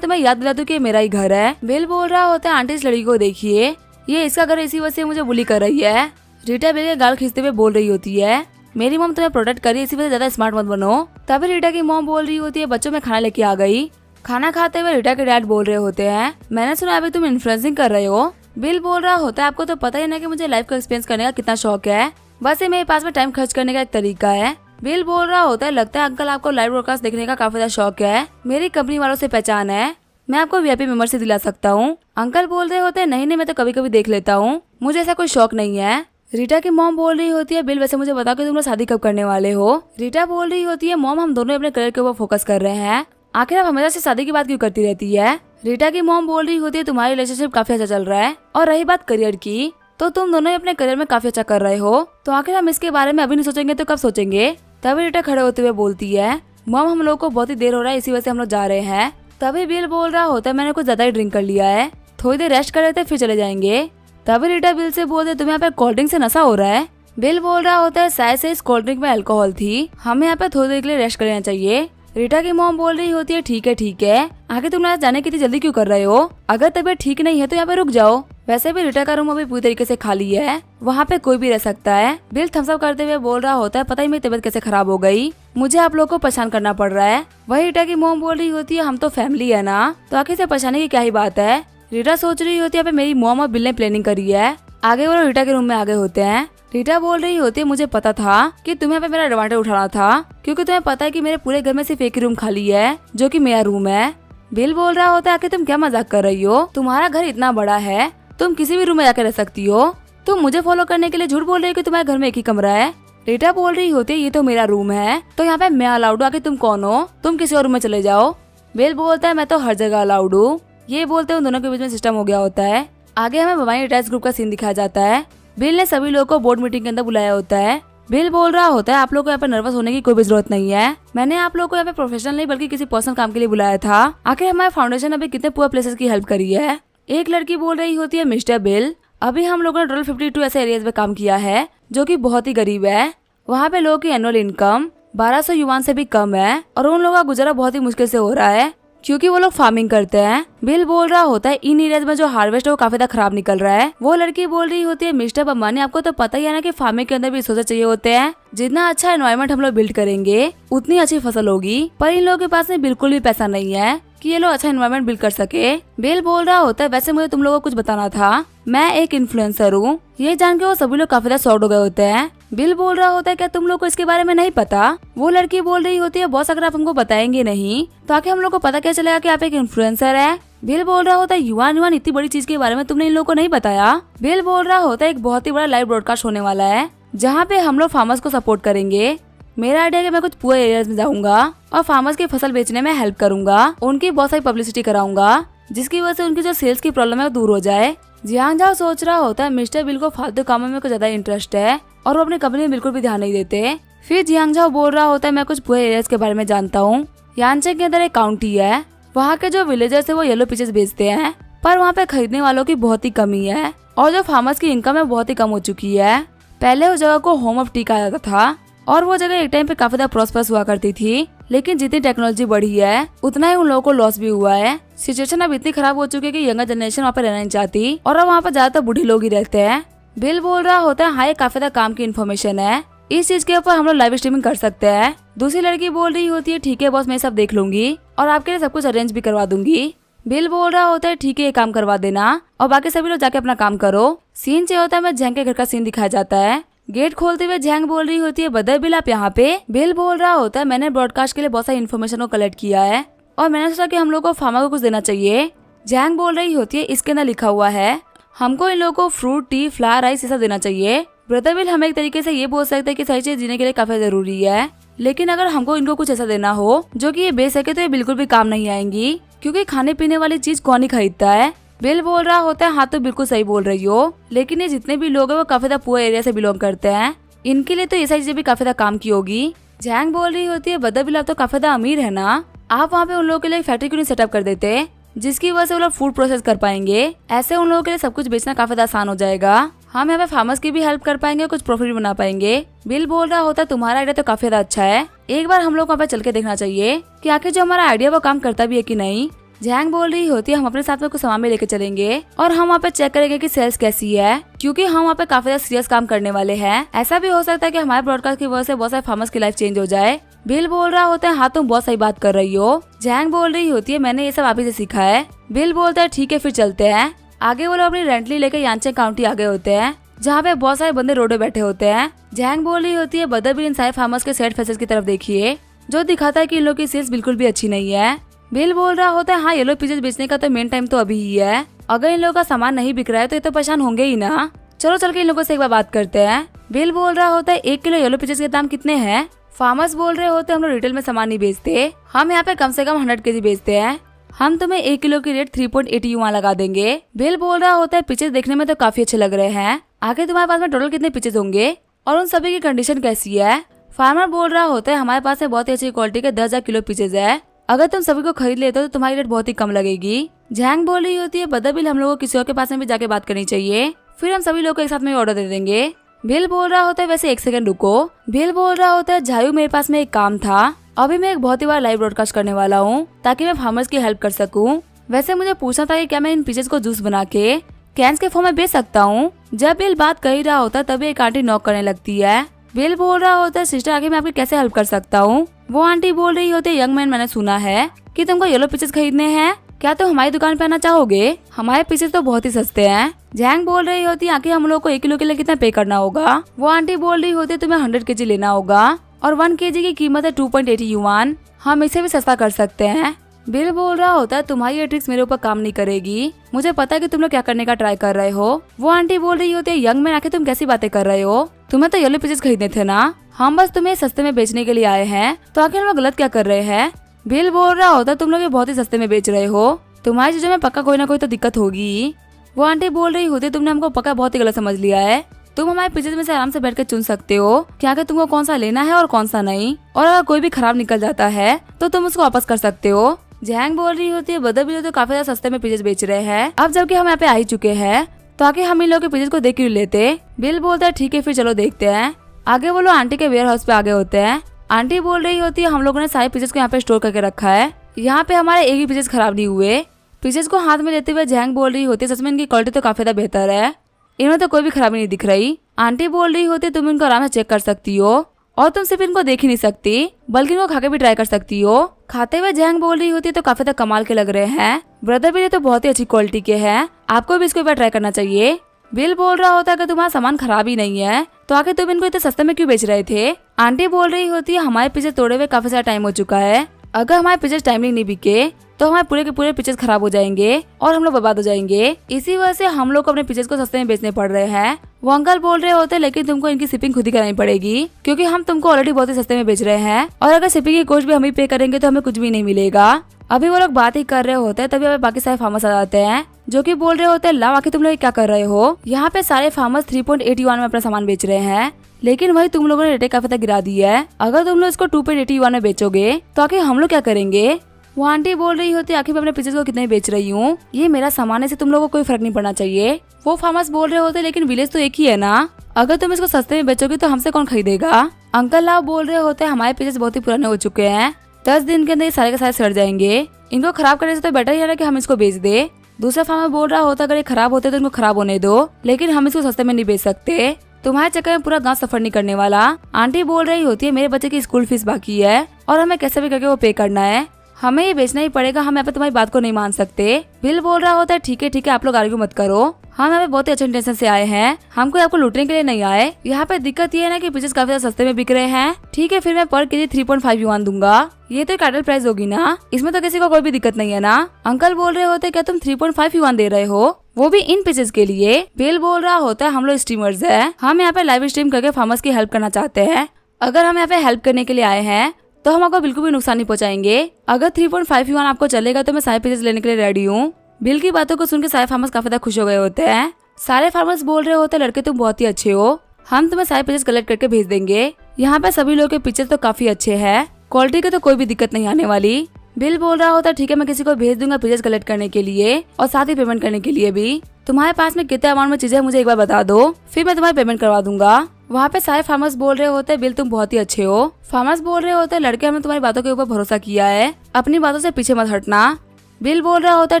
तुम्हें याद दिला दूं कि ये मेरा ही घर है। बिल बोल रहा होता है आंटी इस लड़की को देखिए, ये इसका घर इसी वजह से मुझे बुली कर रही है। रीटा बिल के गाल खींचते हुए बोल रही होती है मेरी मॉम तुम्हें प्रोटेक्ट करी इसी वजह से ज्यादा स्मार्ट मत बनो। तभी रीटा की मॉम बोल रही होती है बच्चों में खाना लेके आ गई। खाना खाते हुए रीटा के डैड बोल रहे होते हैं मैंने सुना अभी तुम इन्फ्लुएंसिंग कर रहे हो। बिल बोल रहा होता है आपको तो पता ही ना कि मुझे लाइफ का एक्सपीरियंस करने का कितना शौक है, बस ये मेरे पास में टाइम खर्च करने का एक तरीका है। बिल बोल रहा होता है लगता है अंकल आपको लाइव ब्रॉडकास्ट देखने का काफी ज्यादा शौक है, मेरी कंपनी वालों से पहचान है, मैं आपको वीआईपी मेंबरशिप दिला सकता हूँ। अंकल बोल रहे होते हैं नहीं मैं तो कभी कभी देख लेता हूँ, मुझे ऐसा कोई शौक नहीं है। रीटा की मॉम बोल रही होती है बिल वैसे मुझे बताओ कि तुम लोग शादी कब करने वाले हो? रीटा बोल रही होती है मॉम हम दोनों अपने करियर के ऊपर फोकस कर रहे हैं, आखिर आप हमेशा से शादी की बात क्यों करती रहती है? रीटा की मॉम बोल रही होती है तुम्हारी रिलेशनशिप काफी अच्छा चल रहा है, और रही बात करियर की तो तुम दोनों ही अपने करियर में काफी अच्छा कर रहे हो, तो आखिर हम इसके बारे में अभी नहीं सोचेंगे तो कब सोचेंगे? तभी रीटा खड़े होते हुए बोलती है मॉम हम लोग को बहुत ही देर हो रहा है इसी वजह से हम लोग जा रहे हैं। तभी बिल बोल रहा होता है मैंने कुछ ज्यादा ही ड्रिंक कर लिया है, थोड़ी देर रेस्ट कर लेते फिर चले जाएंगे। तभी रीटा बिल से बोलते तुम्हें यहाँ पे कोल्ड ड्रिंक से नशा हो रहा है। बिल बोल रहा होता है शायद से इस कोल्ड ड्रिंक में अल्कोहल थी, हमें यहाँ पे थोड़ी देर के लिए रेस्ट कर लेना चाहिए। रीटा की मॉम बोल रही होती है ठीक है आगे तुम यहाँ जाने की इतनी जल्दी क्यों कर रहे हो? अगर तबीयत ठीक नहीं है तो यहाँ पे रुक जाओ, वैसे भी रीटा का रूम अभी पूरी तरीके से खाली है, वहाँ पे कोई भी रह सकता है। बिल थम्स अप करते हुए बोल रहा होता है पता ही मेरी तबीयत कैसे खराब हो गई, मुझे आप लोगों को परेशान करना पड़ रहा है। वही रीटा की मॉम बोल रही होती है हम तो फैमिली है ना, तो आखिर से परेशानी की क्या ही बात है। रीटा सोच रही होती है मेरी मॉम और बिल ने प्लानिंग करी है। आगे वो रीटा के रूम में आगे होते हैं। रीटा बोल रही होती है मुझे पता था कि तुम्हें पे मेरा एडवांटेज उठाना था, क्योंकि तुम्हें पता है कि मेरे पूरे घर में सिर्फ एक ही रूम खाली है जो कि मेरा रूम है। बिल बोल रहा होता है आखिर तुम क्या मजाक कर रही हो, तुम्हारा घर इतना बड़ा है तुम किसी भी रूम में जाकर रह सकती हो, तुम मुझे फॉलो करने के लिए झूठ बोल रही हो कि तुम्हारे घर में एक ही कमरा है। रीटा बोल रही होती है ये तो मेरा रूम है, तो यहाँ पे मैं अलाउड हूँ, आखिर तुम कौन हो, तुम किसी और रूम में चले जाओ। बिल बोलता है मैं तो हर जगह अलाउड हूँ, ये बोलते हुए दोनों के बीच में सिस्टम हो गया होता है। आगे हमें बवाई अटैच ग्रुप का सीन दिखाया जाता है। बिल ने सभी लोगों को बोर्ड मीटिंग के अंदर बुलाया होता है। बिल बोल रहा होता है आप लोगों को यहाँ पे नर्वस होने की कोई भी जरूरत नहीं है। मैंने आप लोगों को यहाँ पे प्रोफेशनल नहीं बल्कि किसी पर्सनल काम के लिए बुलाया था। आखिर हमारे फाउंडेशन अभी कितने पुअर प्लेसेस की हेल्प करी है। एक लड़की बोल रही होती है मिस्टर बिल, अभी हम लोगों ने टोटल 52 ऐसे एरियाज में काम किया है जो कि बहुत ही गरीब है। वहाँ पे लोगों की एनुअल इनकम 1200 युवान से भी कम है और उन लोगों का गुजारा बहुत ही मुश्किल से हो रहा है क्योंकि वो लोग फार्मिंग करते हैं। बिल बोल रहा होता है इन एरियाज में जो हार्वेस्ट है वो काफी ज्यादा खराब निकल रहा है। वो लड़की बोल रही होती है मिस्टर बम्बानी, आपको तो पता ही है ना कि फार्मिंग के अंदर भी रिसोर्सेज चाहिए होते हैं। जितना अच्छा एनवायरनमेंट हम लोग बिल्ड करेंगे उतनी अच्छी फसल होगी, पर इन लोगों के पास में बिल्कुल भी पैसा नहीं है कि ये लोग अच्छा एनवायरनमेंट बिल्ड कर सके। बिल बोल रहा होता है वैसे मुझे तुम लोगों को कुछ बताना था, मैं एक इन्फ्लुएंसर हूँ। ये जान के वो सभी लोग काफी ज्यादा शॉक्ड हो गए होते हैं। बिल बोल रहा होता है क्या तुम लोग को इसके बारे में नहीं पता। वो लड़की बोल रही होती है बॉस अगर आप हमको बताएंगे नहीं तो आखिर हम लोग को पता क्या चलेगा कि आप एक इन्फ्लुएंसर है। बिल बोल रहा होता है युवान युवान इतनी बड़ी चीज के बारे में तुमने इन लोगों को नहीं बताया। बिल बोल रहा होता है एक बहुत ही बड़ा लाइव ब्रॉडकास्ट होने वाला है जहाँ पे हम लोग फार्मर्स को सपोर्ट करेंगे। मेरा आइडिया है कि मैं कुछ पुअर एरियाज में जाऊंगा और फार्मर्स की फसल बेचने में हेल्प करूंगा, उनकी बहुत सारी पब्लिसिटी कराऊंगा जिसकी वजह से उनकी जो सेल्स की प्रॉब्लम है वो दूर हो जाए। जियांग झाओ सोच रहा होता है मिस्टर बिल को फालतू कामों में कुछ ज्यादा इंटरेस्ट है और वो अपनी कंपनी में बिल्कुल भी ध्यान नहीं देते। फिर जियांग झाओ बोल रहा होता है मैं कुछ पुअर एरियाज के बारे में जानता हूँ। यांचे के अंदर एक काउंटी है, वहाँ के जो विलेजर्स है वो येलो पीचेस बेचते हैं पर वहाँ पे खरीदने वालों की बहुत ही कमी है और जो फार्मर्स की इनकम है बहुत ही कम हो चुकी है। पहले उस जगह को होम ऑफ टी कहा जाता था और वो जगह एक टाइम पे काफी ज्यादा प्रॉस्पर्स हुआ करती थी, लेकिन जितनी टेक्नोलॉजी बढ़ी है उतना ही उन लोगों को लॉस भी हुआ है। सिचुएशन अब इतनी खराब हो चुकी है कि यंगर जनरेशन वहाँ पे रहना नहीं चाहती और अब वहाँ पर ज्यादातर बूढ़े लोग ही रहते हैं। बिल बोल रहा होता है हाँ ये काफी ज्यादा काम की इन्फॉर्मेशन है, इस चीज के ऊपर हम लोग लाइव स्ट्रीमिंग कर सकते हैं। दूसरी लड़की बोल रही होती है ठीक है बॉस मैं सब देख लूंगी और आपके लिए सब कुछ अरेंज भी करवा दूंगी। बिल बोल रहा होता है ठीक है ये काम करवा देना और बाकी सभी लोग जाके अपना काम करो। सीन चाहिए होता है मैं झैंग के घर का सीन दिखाया जाता है। गेट खोलते हुए झैंग बोल रही होती है बदर बिल आप यहाँ पे। बिल बोल रहा होता है मैंने ब्रॉडकास्ट के लिए बहुत सारी इन्फॉर्मेशन को कलेक्ट किया है और मैंने सोचा कि हम लोग को फार्मर को कुछ देना चाहिए। झैंग बोल रही होती है इसके अंदर लिखा हुआ है हमको इन लोगों को फ्रूट टी फ्लावर राइस ये सब देना चाहिए। ब्रदर बिल हम एक तरीके से ये बोल सकते हैं कि सही चीज जीने के लिए काफी जरूरी है, लेकिन अगर हमको इनको कुछ ऐसा देना हो जो कि ये बेच सके तो ये बिल्कुल भी काम नहीं आएंगी क्योंकि खाने पीने वाली चीज कौन ही खरीदता है। बिल बोल रहा होता है हाँ तो बिल्कुल सही बोल रही हो, लेकिन ये जितने भी लोग हैं वो काफी ज्यादा पुअर एरिया से बिलोंग करते हैं, इनके लिए तो ये सारी चीजें भी काफी ज्यादा काम की होगी। झैंग बोल रही होती है बदर बिल आप तो काफी ज्यादा अमीर है ना, आप वहाँ पे उन लोगों के लिए एक फैक्ट्री क्यों नहीं सेटअप कर देते जिसकी वजह से वो लोग फूड प्रोसेस कर पाएंगे। ऐसे उन लोगों के लिए सब कुछ बेचना काफी ज्यादा आसान हो जाएगा, हम यहाँ पे फार्मर्स की भी हेल्प कर पाएंगे, कुछ प्रॉफिट बना पाएंगे। बिल बोल रहा होता है तुम्हारा आइडिया तो काफी ज्यादा अच्छा है, एक बार हम लोग वहाँ पे चल के देखना चाहिए कि आखिर जो हमारा आइडिया वो काम करता भी है कि नहीं। झैंग बोल रही होती है हम अपने साथ में कुछ सामान भी लेके चलेंगे और हम वहाँ पे चेक करेंगे कि सेल्स कैसी है क्योंकि हम वहाँ पे काफी ज्यादा सीरियस काम करने वाले हैं। ऐसा भी हो सकता है कि हमारे ब्रॉडकास्ट की वजह से बहुत सारे फार्मर्स की लाइफ चेंज हो जाए। बिल बोल रहा होता है हाँ तुम बहुत सही बात कर रही हो। झैंग बोल रही होती है मैंने ये सब आप ही से सीखा है। बिल बोलता है ठीक है फिर चलते हैं। आगे वो लोग अपनी रेंटली लेकर यांचे काउंटी आ गए होते हैं जहाँ पे बहुत सारे बंदे रोड पे बैठे होते हैं। झैंग बोल रही होती है बदर बिल इन सारे फार्मर्स के सेट फेसेस की तरफ देखिए जो दिखाता है कि इन लोग की सेल्स बिल्कुल भी अच्छी नहीं है। बिल बोल रहा होता है हाँ येलो पीचेस बेचने का तो मेन टाइम तो अभी ही है, अगर इन लोगों का सामान नहीं बिक रहा है तो ये तो परेशान होंगे ही ना। चलो चल के इन लोगों से एक बार बात करते हैं। बिल बोल रहा होता है 1 किलो येलो पीचेस के दाम कितने हैं। फार्मर्स बोल रहे होते हम लोग रिटेल में सामान नहीं बेचते, हम यहाँ पे कम से कम 100 केजी बेचते हैं, हम तुम्हें 1 किलो की रेट 3.80 युआन लगा देंगे। बिल बोल रहा होता है पीचेस देखने में तो काफी अच्छे लग रहे हैं, आखिर तुम्हारे पास में टोटल कितने पीचेस होंगे और उन सभी की कंडीशन कैसी है। फार्मर बोल रहा होता है हमारे पास बहुत ही अच्छी क्वालिटी के 10,000 किलो पीचेस है, अगर तुम सभी को खरीद लेते हो तो तुम्हारी रेट बहुत ही कम लगेगी। झैंग बोल रही होती है बदर बिल हम लोगों को किसी और के पास में भी जाके बात करनी चाहिए, फिर हम सभी लोग को एक साथ में ऑर्डर दे देंगे। बिल बोल रहा होता है वैसे 1 सेकंड रुको। बिल बोल रहा होता है झायू मेरे पास में एक काम था, अभी मैं एक बहुत ही बार लाइव ब्रॉडकास्ट करने वाला हूँ ताकि मैं फार्मर्स की हेल्प कर सकूँ। वैसे मुझे पूछना था कि क्या मैं इन पीचेस को जूस बना के कैंस के फॉर्म में बेच सकता हूँ। जब बिल बात कर ही रहा होता है तभी एक आंटी नॉक करने लगती है। बिल बोल रहा होता है सिस्टर आगे मैं आपकी कैसे हेल्प कर सकता हूँ। वो आंटी बोल रही होती है यंग मैन मैंने सुना है कि तुमको येलो पीचेस खरीदने हैं, क्या तुम हमारी दुकान पे आना चाहोगे, हमारे पीचेस तो बहुत ही सस्ते हैं। झैंग बोल रही होती है आखिर हम लोग को 1 किलो के लिए कितना पे करना होगा। वो आंटी बोल रही होती है तुम्हें 100 केजी लेना होगा और 1 केजी की कीमत है 2.80 युआन, हम इसे भी सस्ता कर सकते हैं। बिल बोल रहा होता है तुम्हारी ये ट्रिक्स मेरे ऊपर काम नहीं करेगी, मुझे पता है कि तुम लोग क्या करने का ट्राई कर रहे हो। वो आंटी बोल रही होती है यंग मैन आखिर तुम कैसी बातें कर रहे हो, तुम्हें तो येलो पीचेस खरीदने थे ना, हम बस तुम्हें सस्ते में बेचने के लिए आए हैं, तो आखिर हम लोग गलत क्या कर रहे हैं। बिल बोल रहा होता है तुम लोग ये बहुत ही सस्ते में बेच रहे हो, तुम्हारी चीजों में पक्का कोई ना कोई तो दिक्कत होगी। वो आंटी बोल रही होती तुमने हमको पक्का बहुत ही गलत समझ लिया है। तुम हमारे पिक्चर्स में से आराम से बैठ कर चुन सकते हो कि आगे तुमको कौन सा लेना है और कौन सा नहीं, और अगर कोई भी खराब निकल जाता है तो तुम उसको वापस कर सकते हो। जैंग बोल रही होती है बदर भी तो काफी ज्यादा सस्ते में पिक्चर्स बेच रहे हैं, अब जबकि हम यहाँ पे आ ही चुके हैं तो आगे हम इन लोगों के पिक्चर्स को देख क्यों लेते। बिल बोलता है ठीक है फिर चलो देखते हैं। आगे वो लोग आंटी के वेयर हाउस पे आगे होते हैं। आंटी बोल रही होती है हम लोगों ने सारे पिक्चर्स को यहाँ पे स्टोर करके रखा है, यहाँ पे हमारे एक भी पिक्चर्स खराब नहीं हुए। पिक्चर्स को हाथ में लेते हुए जैंग बोल रही होती है सच में इनकी क्वालिटी तो काफी ज्यादा बेहतर है, इन्हें तो कोई भी खराबी नहीं दिख रही। आंटी बोल रही होती तुम इनको आराम से चेक कर सकती हो और तुम सिर्फ इनको देख ही नहीं सकती बल्कि इनको खा के भी ट्राई कर सकती हो। खाते हुए जैंग बोल रही होती है तो काफी ज्यादा कमाल के लग रहे हैं, ब्रदर भी तो बहुत ही अच्छी क्वालिटी के हैं, आपको भी इसको एक बार ट्राई करना चाहिए। बिल बोल रहा होता है कि तुम्हारा सामान खराब ही नहीं है तो आखिर तुम इनको इतने सस्ते में क्यों बेच रहे थे। आंटी बोल रही होती है हमारे पिक्चर तोड़े हुए काफी सारा टाइम हो चुका है, अगर हमारे पिक्चर्स टाइमली नहीं बिके तो हमारे पूरे के पूरे पिक्चर्स खराब हो जाएंगे और हम लोग बर्बाद हो जाएंगे, इसी वजह से हम लोग को अपने पिक्चर्स को सस्ते में बेचने पड़ रहे हैं। वो अंकल बोल रहे होते लेकिन तुमको इनकी शिपिंग खुद ही करानी पड़ेगी क्योंकि हम तुमको ऑलरेडी बहुत ही सस्ते में बेच रहे हैं और अगर शिपिंग की कॉस्ट भी हम ही पे करेंगे तो हमें कुछ भी नहीं मिलेगा। अभी वो लोग बात ही कर रहे होते हैं तभी हमें बाकी सारे फार्मर्स आ जाते हैं जो कि बोल रहे होते हैं लाओ आखिर तुम लोग क्या कर रहे हो। यहाँ पे सारे फार्मर्स 3.81 में अपना सामान बेच रहे हैं लेकिन वही तुम लोगों ने रेटें काफी तक गिरा दी है, अगर तुम लोग इसको 2.81 में बेचोगे तो आखिर हम लोग क्या करेंगे। वो आंटी बोल रही होती आखिर मैं अपने पिक्चर्स को कितने बेच रही हूँ, ये मेरा सामान है से तुम लोगों को कोई फर्क नहीं पड़ना चाहिए। वो फार्मर्स बोल रहे होते लेकिन विलेज तो एक ही है ना, अगर तुम इसको सस्ते में बेचोगे तो हमसे कौन खरीदेगा। अंकल लाओ बोल रहे होते हमारे पिक्चर्स बहुत ही पुराने हो चुके हैं, 10 दिन के अंदर ये सारे के सारे सड़ जाएंगे, इनको खराब करने से तो बेटर ही है कि हम इसको बेच दे। दूसरा फार्मर बोल रहा होता अगर ये खराब होते तो इनको खराब होने दो लेकिन हम इसको सस्ते में नहीं बेच सकते, तुम्हारे चक्कर में पूरा गांव सफर नहीं करने वाला। आंटी बोल रही होती है मेरे बच्चे की स्कूल फीस बाकी है और हमें कैसे भी करके वो पे करना है, हमें ये बेचना ही पड़ेगा, हम यहाँ पे तुम्हारी बात को नहीं मान सकते। बिल बोल रहा होता है ठीक है आप लोग आर्ग्यू मत करो, हम यहाँ पे बहुत ही अच्छे इंटेंशन से आए हैं, हम कोई आपको लूटने के लिए नहीं आए। यहाँ पे दिक्कत ये है ना कि पिक्चर्स काफी ज्यादा सस्ते में बिक रहे हैं, ठीक है फिर मैं पर केजी 3.5 युआन दूंगा, ये तो कैटल प्राइस होगी ना, इसमें तो किसी को कोई भी दिक्कत नहीं है ना। अंकल बोल रहे होते क्या तुम 3.5 युआन दे रहे हो, वो भी इन पिक्चर्स के लिए। बिल बोल रहा होता है हम लोग स्ट्रीमर्स है, हम यहाँ पे लाइव स्ट्रीम करके फार्मर्स की हेल्प करना चाहते हैं, अगर हम यहाँ पे हेल्प करने के लिए आए हैं तो हम आपको बिल्कुल भी नुकसान नहीं पहुंचाएंगे, अगर 3.5 युआन आपको चलेगा तो मैं सारे पिक्चर्स लेने के लिए रेडी हूँ। बिल की बातों को सुनकर सारे फार्मर्स काफी ज्यादा खुश हो गए होते हैं। सारे फार्मर्स बोल रहे होते हैं लड़के तुम बहुत ही अच्छे हो, हम तुम्हें सारे पिक्चर्स कलेक्ट करके भेज देंगे, यहाँ पे सभी लोग के पिक्चर तो काफी अच्छे हैं, क्वालिटी की तो कोई भी दिक्कत नहीं आने वाली। बिल बोल रहा होता ठीक है मैं किसी को भेज दूंगा पिक्चर्स कलेक्ट करने के लिए और साथ ही पेमेंट करने के लिए भी, तुम्हारे पास में कितने अमाउंट में चीजें मुझे एक बार बता दो फिर मैं तुम्हारी पेमेंट करवा दूंगा। वहाँ पे सारे फार्मर्स बोल रहे होते हैं बिल तुम बहुत ही अच्छे हो, फार्मर्स बोल रहे होते हैं लड़के हमने तुम्हारी बातों के ऊपर भरोसा किया है, अपनी बातों से पीछे मत हटना। बिल बोल रहा होता है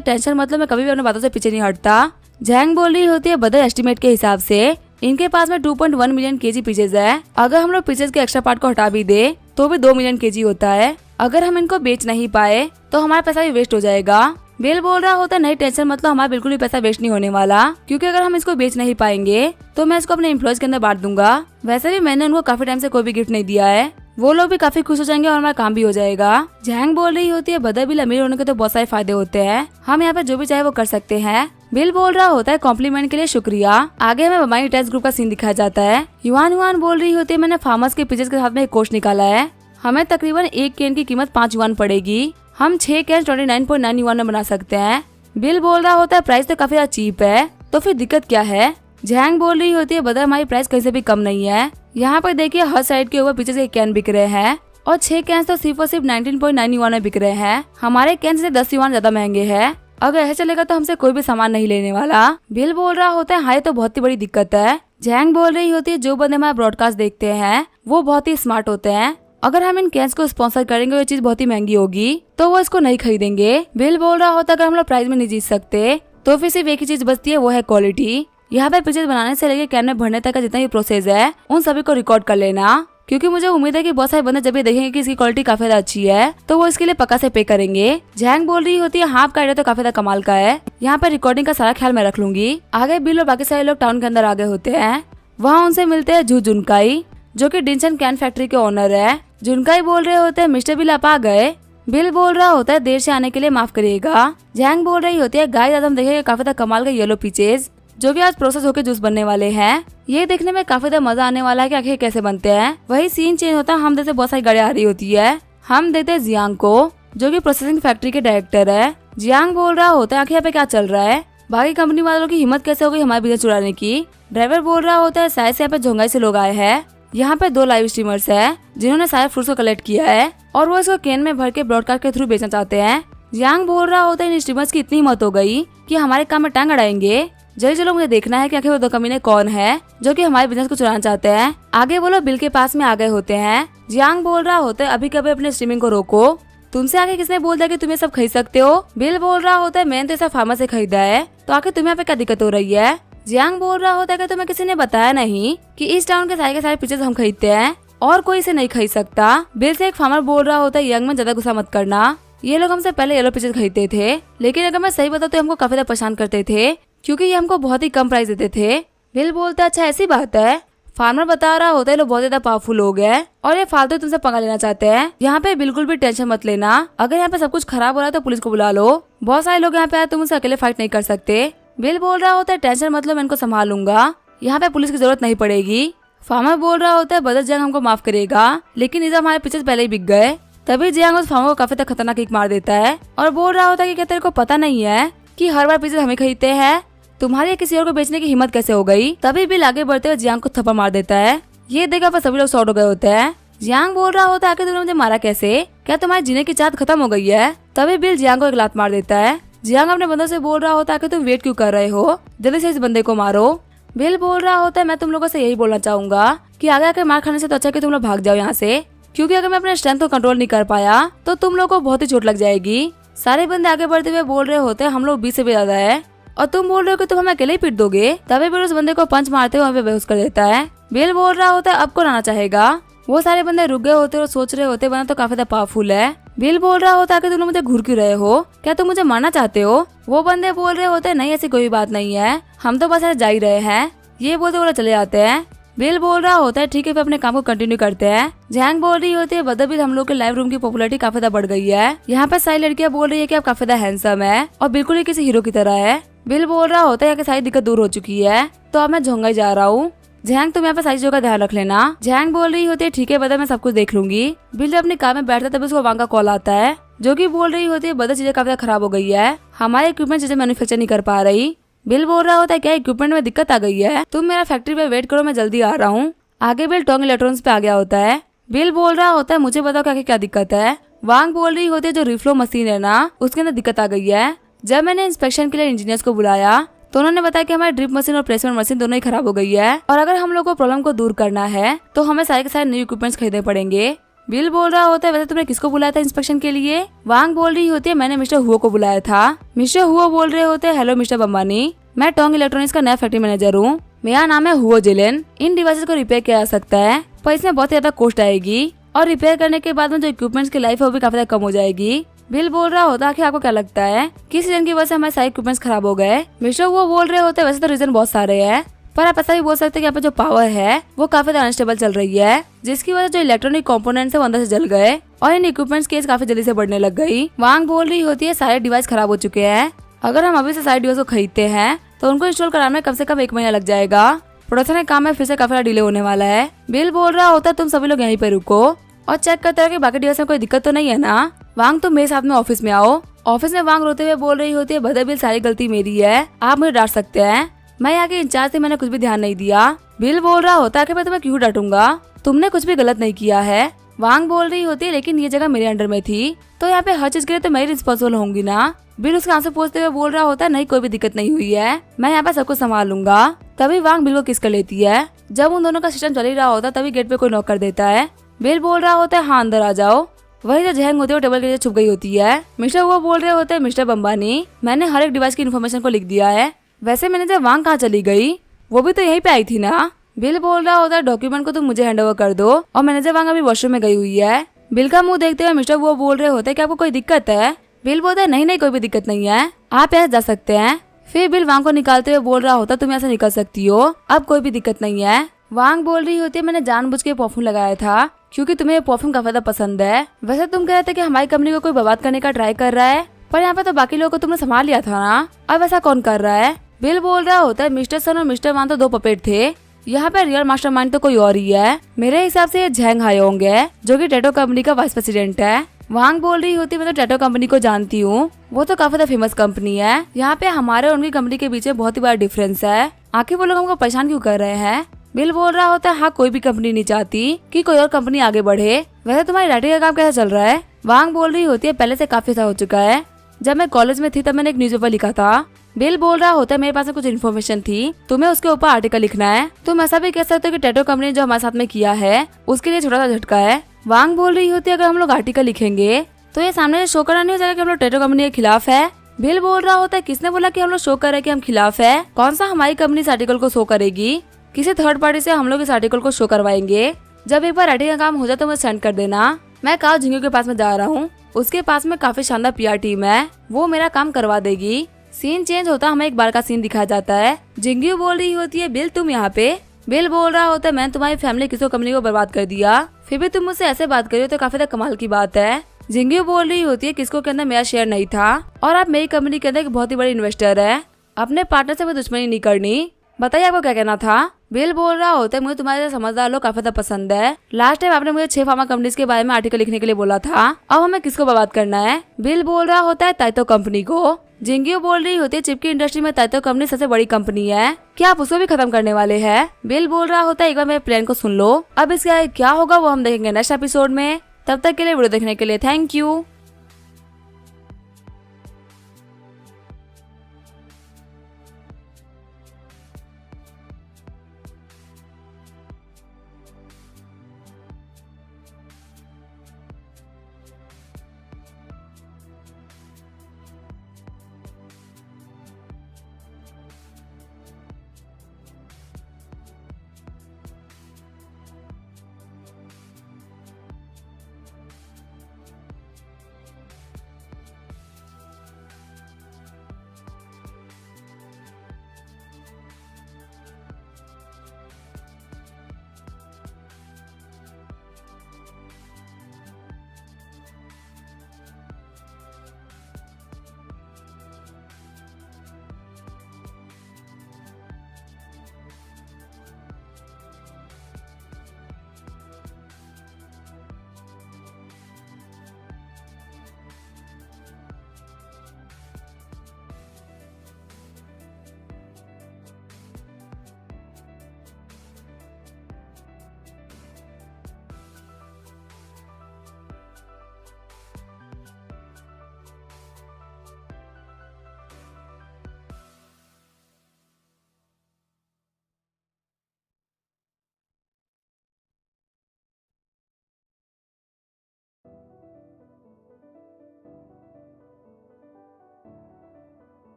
टेंशन मतलब मैं कभी भी अपनी बातों से पीछे नहीं हटता। जैंग बोल रही होती है बदर एस्टिमेट के हिसाब से इनके पास में 2.1 मिलियन केजी पिक्चर्स है, अगर हम लोग पिक्चर्स के एक्स्ट्रा पार्ट को हटा भी दे तो भी 2 मिलियन केजी होता है, अगर हम इनको बेच नहीं पाए तो हमारा पैसा भी वेस्ट हो जाएगा। बिल बोल रहा होता है नहीं टेंशन मतलब हमारा बिल्कुल भी पैसा वेस्ट नहीं होने वाला, क्योंकि अगर हम इसको बेच नहीं पाएंगे तो मैं इसको अपने एम्प्लॉयज के अंदर बांट दूंगा, वैसे भी मैंने उनको काफी टाइम से कोई भी गिफ्ट नहीं दिया है, वो लोग भी काफी खुश हो जाएंगे और हमारा काम भी हो जाएगा। जैंग बोल रही होती है बदर बिल अमीर होने के तो बहुत सारे फायदे होते हैं, हम यहाँ पे जो भी चाहे वो कर सकते हैं। बिल बोल रहा होता है कॉम्प्लीमेंट के लिए शुक्रिया। आगे हमें बमाई टेस्ट ग्रुप का सीन दिखाया जाता है। युआन बोल रही होती है मैंने फार्मर्स के पिक्चर्स के साथ में एक कोर्स निकाला है, हमें तकरीबन एक कैन की कीमत 5 युआन पड़ेगी, हम 6 कैन 29.9 युआन में बना सकते हैं। बिल बोल रहा होता है प्राइस तो काफी ज्यादा चीप है तो फिर दिक्कत क्या है। जैंग बोल रही होती है बदर हमारी प्राइस कहीं से भी कम नहीं है, यहाँ पर देखिए हर साइड के ऊपर पिक्चर्स के कैन बिक रहे हैं और 6 कैन तो सिर्फ और सिर्फ 19.9 युआन में बिक रहे हैं, हमारे कैन से 10 युआन ज्यादा महंगे हैं, अगर ऐसे चलेगा तो हमसे कोई भी सामान नहीं लेने वाला। बिल बोल रहा होता है हाँ तो बहुत ही बड़ी दिक्कत है। जैंग बोल रही होती है जो बंदे हमारा ब्रॉडकास्ट देखते हैं वो बहुत ही स्मार्ट होते हैं, अगर हम इन कैंस को स्पॉन्सर करेंगे ये चीज बहुत ही महंगी होगी तो वो इसको नहीं खरीदेंगे। बिल बोल रहा होता है अगर हम लोग प्राइस में नहीं जीत सकते तो फिर सिर्फ एक ही चीज बचती है वो है क्वालिटी, यहाँ पे पिक्चर बनाने से लेके कैन में भरने तक का जितना भी प्रोसेस है उन सभी को रिकॉर्ड कर लेना, क्योंकि मुझे उम्मीद है कि बहुत सारे बंदे जब ये देखेंगे कि इसकी क्वालिटी काफी ज्यादा अच्छी है तो वो इसके लिए पक्का से पे करेंगे। जैंग बोल रही होती है हाँ आपका आइडिया तो काफी ज्यादा कमाल का है, यहाँ पे रिकॉर्डिंग का सारा ख्याल मैं रख लूंगी। आगे बिल और बाकी सारे लोग टाउन के अंदर आगे होते हैं, वहाँ उनसे मिलते हैं जुनकाई जो कि डिंचन कैन फैक्ट्री के ओनर है। जुनकाई बोल रहे होते हैं मिस्टर बिल आप आ गए। बिल बोल रहा होता है देर से आने के लिए माफ करिएगा। जैंग बोल रही होती है गाइस आज हम देखेंगे काफी ज्यादा कमाल के येलो पीचेस जो कि आज प्रोसेस होकर जूस बनने वाले हैं, ये देखने में काफी ज्यादा मजा आने वाला है कि आखिर कैसे बनते हैं। वही सीन चेंज होता है, हम देखते बहुत सारी गाड़ियां आ रही होती है, हम देखते जियांग को जो कि प्रोसेसिंग फैक्ट्री के डायरेक्टर है। जियांग बोल रहा होता है आखिर यहाँ पे क्या चल रहा है, बाकी कंपनी वालों की हिम्मत कैसे हो गई हमारे बिजनेस चुराने की। ड्राइवर बोल रहा होता है शायद से यहाँ पे झोंगाई से लोग आए हैं। यहाँ पे 2 लाइव स्ट्रीमर्स है जिन्होंने सारे फ्रूट्स को कलेक्ट किया है और वो इसको कैन में भर के ब्रॉडकास्ट के थ्रू बेचना चाहते हैं। जियांग बोल रहा होता है इन स्ट्रीमर्स की इतनी हिम्मत हो गई कि हमारे काम में टांग अड़ाएंगे। जल्दी चलो मुझे देखना है कि आखिर वो 2 कमीने कौन है जो कि हमारे बिजनेस को चुराना चाहते हैं। आगे बोलो बिल के पास में आ गए होते हैं। जियांग बोल रहा होता है अभी कभी अपने स्ट्रीमिंग को रोको, तुमसे आगे किसने बोल दिया कि तुम ये सब खरीद सकते हो। बिल बोल रहा होता है मैंने तो सब फार्मर से खरीदा है, तो आखिर तुम्हें यहाँ पे क्या दिक्कत हो रही है। जियांग बोल रहा होता है कि तुम्हें किसी ने बताया नहीं कि इस टाउन के सारे पिक्चर्स हम खरीदते हैं और कोई इसे नहीं खरीद सकता। बिल से एक फार्मर बोल रहा होता है यंग में ज्यादा गुस्सा मत करना, ये लोग हमसे पहले येलो पिक्चर खरीदते थे, लेकिन अगर मैं सही बताऊं तो हमको काफी ज्यादा परेशान करते थे क्योंकि ये हमको बहुत ही कम प्राइस देते थे। बिल बोलता है अच्छा ऐसी बात है। फार्मर बता रहा होता है लोग बहुत ज्यादा पावरफुल लोग हैं और ये फालतू तुमसे पंगा लेना चाहते हैं। यहाँ पे बिल्कुल भी टेंशन मत लेना, अगर यहाँ पे सब कुछ खराब हो रहा है तो पुलिस को बुला लो, बहुत सारे लोग यहाँ पे आए, तुम उनसे अकेले फाइट नहीं कर सकते। बिल बोल रहा होता है टेंशन मत लो मैं इनको संभाल लूंगा, यहाँ पे पुलिस की जरूरत नहीं पड़ेगी। फार्मर बोल रहा होता है बदर जियांग हमको माफ करेगा, लेकिन इधर हमारे पिक्चर्स पहले ही बिक गए। तभी जियांग उस फार्मर को काफी तक खतरनाक किक मार देता है और बोल रहा होता है कि क्या तेरे को पता नहीं है कि हर बार पिक्चर हमें खरीदते हैं, तुम्हारे किसी और को बेचने की हिम्मत कैसे हो गई। तभी बिल आगे बढ़ते हुए जियांग को थप्पड़ मार देता है। ये देखा पर सभी लोग शॉर्ट हो गए होते हैं। जियांग बोल रहा होता है आखिर तुमने मुझे मारा कैसे, क्या तुम्हारी जीने की चाहत खत्म हो गई है। तभी बिल जियांग को एक लात मार देता है। जियांग अपने बंदों से बोल रहा होता है कि तुम वेट क्यों कर रहे हो, जल्दी से इस बंदे को मारो। बिल बोल रहा होता है मैं तुम लोगों से यही बोलना चाहूंगा कि आगे आकर मार खाने से तो अच्छा कि तुम लोग भाग जाओ यहाँ से, क्योंकि अगर मैं अपने स्ट्रेंथ को कंट्रोल नहीं कर पाया तो तुम लोग को बहुत ही चोट लग जाएगी। सारे बंदे आगे बढ़ते हुए बोल रहे होते हैं हम लोग 20 से भी ज्यादा है और तुम बोल रहे हो कि तुम हमें अकेले ही पीट दोगे। तभी बिल उस बंदे को पंच मारते हुए वहाँ पे बेहोश कर देता है। बिल बोल रहा होता है अब कौन आना चाहेगा। वो सारे बंदे रुक गए होते और सोच रहे होते बना तो काफी ज्यादा पावरफुल है। बिल बोल रहा होता है कि तुम लोग मुझे घूर क्यों रहे हो, क्या तुम मुझे मारना चाहते हो। वो बंदे बोल रहे होते नहीं ऐसी कोई बात नहीं है, हम तो बस ऐसे जा ही रहे हैं। ये बोलते बोले चले जाते हैं। बिल बोल रहा होता है ठीक है फिर अपने काम को कंटिन्यू करते हैं। जैंग बोल रही होती है बदबिल हम लोग के लाइव रूम की पॉपुलैरिटी काफी ज्यादा बढ़ गई है, यहाँ पे सारी लड़कियां बोल रही है कि आप काफी ज्यादा हैंडसम है और बिल्कुल ही किसी हीरो की तरह है। बिल बोल रहा होता है कि सारी दिक्कत दूर हो चुकी है, तो अब मैं झोंगाई जा रहा हूँ। जैंग तुम यहाँ पे सारी चीजों का ध्यान रख लेना। जैंग बोल रही होती है ठीक है बदर मैं सब कुछ देख लूंगी। बिल जब अपनी कार में बैठता है तब उसको वांग का कॉल आता है जो कि बोल रही होती है बदर चीजें काफी खराब हो गई है, हमारे इक्विपमेंट चीजें मैन्युफैक्चर नहीं कर पा रही। बिल बोल रहा होता है क्या इक्विपमेंट में दिक्कत आ गई है, तुम मेरा फैक्ट्री पे वेट करो मैं जल्दी आ रहा हूँ। आगे बिल टोंग इलेक्ट्रॉनिक्स पे आ गया होता है। बिल बोल रहा होता है मुझे बताओ क्या दिक्कत है। वांग बोल रही होती है जो रिफ्लो मशीन है ना उसके अंदर दिक्कत आ गई है। जब मैंने इंस्पेक्शन के लिए इंजीनियर्स को बुलाया तो उन्होंने बताया कि हमारी ड्रिप मशीन और प्लेसमेंट मशीन दोनों ही खराब हो गई है और अगर हम लोग को प्रॉब्लम को दूर करना है तो हमें सारे के सारे न्यू इक्विपमेंट्स खरीदने पड़ेंगे। बिल बोल रहा होता है वैसे तुमने किसको बुलाया था इंस्पेक्शन के लिए। वांग बोल रही होती है मैंने मिस्टर हुओ को बुलाया था। मिस्टर हुओ बोल रहे होते हैं हेलो मिस्टर बम्बानी, मैं टोंग इलेक्ट्रॉनिक्स का नया फैक्ट्री मैनेजर हूँ, मेरा नाम है हुओ जिलेन। इन डिवाइसेस को रिपेयर किया जा सकता है पर इसमें बहुत ज्यादा कॉस्ट आएगी और रिपेयर करने के बाद में जो इक्विपमेंट्स की लाइफ है वो भी काफी ज्यादा कम हो जाएगी। बिल बोल रहा होता है कि आपको क्या लगता है किस रीजन की वजह से हमारे सारे इक्विपमेंट्स खराब हो गए। मिस्टर वो बोल रहे होते हैं वैसे तो रीजन बहुत सारे हैं पर आप ऐसा भी बोल सकते हैं कि यहाँ पे जो पावर है वो काफी ज्यादा अनस्टेबल चल रही है जिसकी वजह से जो इलेक्ट्रॉनिक कंपोनेंट्स है वो अंदर से जल गए और इन इक्विपमेंट्स की एज काफी जल्दी से बढ़ने लग गई। वांग बोल रही होती है सारे डिवाइस खराब हो चुके हैं, अगर हम अभी से सारे डिवाइस को खरीदते हैं तो उनको इंस्टॉल कराने में कम से कम 1 महीना लग जाएगा। प्रोडक्शन के काम में फिर से काफी ज्यादा डिले होने वाला है। बिल बोल रहा होता है तुम सभी लोग यहीं पे रुको और चेक करते रहो कि बाकी डिवाइस में कोई दिक्कत तो नहीं है ना। वांग तुम मेरे साथ में ऑफिस में आओ। ऑफिस में वांग रोते हुए बोल रही होती है बदर बिल सारी गलती मेरी है, आप मुझे डांट सकते हैं, मैं यहाँ के इंचार्ज थी मैंने कुछ भी ध्यान नहीं दिया। बिल बोल रहा होता है कि मैं तुम्हें क्यों डांटूंगा, तुमने कुछ भी गलत नहीं किया है। वांग बोल रही होती है लेकिन ये जगह मेरे अंडर में थी तो यहाँ पे हर चीज के लिए तो मैं रिस्पॉन्सिबल होंगी ना। बिल उसके आंसू पोंछते हुए बोल रहा होता है नहीं कोई भी दिक्कत नहीं हुई है, मैं यहाँ पे सब कुछ संभाल लूंगा। तभी वांग बिल को किस कर लेती है। जब उन दोनों का सिस्टम चल ही रहा होता तभी गेट पे कोई नॉक कर देता है। बिल बोल रहा होता है हाँ अंदर आ जाओ। वही जो जहंग होती है वो टेबल के नीचे छुप गई होती है। मिस्टर वो बोल रहे होते हैं मिस्टर बम्बानी मैंने हर एक डिवाइस की इन्फॉर्मेशन को लिख दिया है, वैसे मैनेजर वांग कहाँ चली गई, वो भी तो यहीं पे आई थी ना। बिल बोल रहा होता है डॉक्यूमेंट को तुम मुझे हैंड ओवर कर दो और मैनेजर वांग अभी वॉशरूम में गई हुई है। बिल का मुंह देखते हुए मिस्टर वो बोल रहे होते हैं कि आपको कोई दिक्कत है। बिल बोलता है नहीं कोई भी दिक्कत नहीं है, आप यहाँ जा सकते हैं। फिर बिल वांग को निकालते हुए बोल रहा होता तुम यहाँ से निकल सकती हो, अब कोई भी दिक्कत नहीं है। वांग बोल रही होती है मैंने जानबूझ के परफ्यूम लगाया था क्योंकि तुम्हें ये परफ्यूम काफी ज्यादा पसंद है, वैसे तुम कह रहे थे कि हमारी कंपनी को कोई बर्बाद करने का ट्राई कर रहा है पर यहाँ पे तो बाकी लोगों को तुमने संभाल लिया था ना, अब ऐसा कौन कर रहा है। बिल बोल रहा होता है मिस्टर सन और मिस्टर वान तो 2 पपेट थे, यहाँ पे रियल मास्टरमाइंड तो कोई और ही है, मेरे हिसाब से ये झैंग हायोंग है जो कि टैटो कंपनी का वाइस प्रेसिडेंट है। वांग बोल रही होती है मैं तो टैटो कंपनी को जानती हूँ, वो तो काफी फेमस कंपनी है। यहाँ पे हमारे और उनकी कंपनी के बीच बहुत ही बड़ा डिफरेंस है। आखिर वो लोग हमको परेशान क्यों कर रहे हैं? बिल बोल रहा होता है हाँ कोई भी कंपनी नहीं चाहती कि कोई और कंपनी आगे बढ़े। वैसे तुम्हारी राइटिंग का काम कैसा चल रहा है? वांग बोल रही होती है पहले से काफी अच्छा हो चुका है। जब मैं कॉलेज में थी तब मैंने एक न्यूज़पेपर लिखा था। बिल बोल रहा होता है मेरे पास कुछ इन्फॉर्मेशन थी, तुम्हें उसके ऊपर आर्टिकल लिखना है। तुम ऐसा भी कह सकते हो कि टैटो कंपनी ने जो हमारे साथ में किया है उसके लिए छोटा सा झटका है। वांग बोल रही होती है अगर हम लोग आर्टिकल लिखेंगे तो ये सामने शो करना नहीं हो जाएगा कि हम लोग टैटो कंपनी के खिलाफ है। बिल बोल रहा होता है किसने बोला कि हम लोग शो कर रहे हैं कि हम खिलाफ है? कौन सा हमारी कंपनी इस आर्टिकल को शो करेगी? किसी थर्ड पार्टी से हम लोग इस आर्टिकल को शो करवाएंगे। जब एक बार राइटिंग का काम हो जाए तो मुझे सेंड कर देना। मैं काओ झिंगू के पास में जा रहा हूँ, उसके पास में काफी शानदार पीआर टीम है, वो मेरा काम करवा देगी। सीन चेंज होता हमें एक बार का सीन दिखाया जाता है। जिंगू बोल रही होती है बिल तुम यहाँ पे? बिल बोल रहा होता है मैंने तुम्हारी फैमिली किसी कंपनी को बर्बाद कर दिया, फिर भी तुम मुझसे ऐसे बात कर रही हो तो काफी कमाल की बात है। जिंगू बोल रही होती है किसको के अंदर मेरा शेयर नहीं था और आप मेरी कंपनी के अंदर एक बहुत ही बड़ी इन्वेस्टर है, अपने पार्टनर से कोई दुश्मनी नहीं करनी। बताइए आपको क्या कहना था? बिल बोल रहा होता है मुझे तुम्हारे समझदार लोग काफी पसंद है। लास्ट टाइम आपने मुझे 6 फार्मा कंपनीज के बारे में आर्टिकल लिखने के लिए बोला था, अब हमें किसको बर्बाद करना है? बिल बोल रहा होता है ताइतो कंपनी को। जिंगू बोल रही होती है चिप की इंडस्ट्री में ताइतो कंपनी सबसे बड़ी कंपनी है, क्या आप उसको भी खत्म करने वाले हैं? बिल बोल रहा होता है एक बार मेरे प्लान को सुन लो, अब इसका क्या होगा वो हम देखेंगे नेक्स्ट एपिसोड में। तब तक के लिए वीडियो देखने के लिए थैंक यू।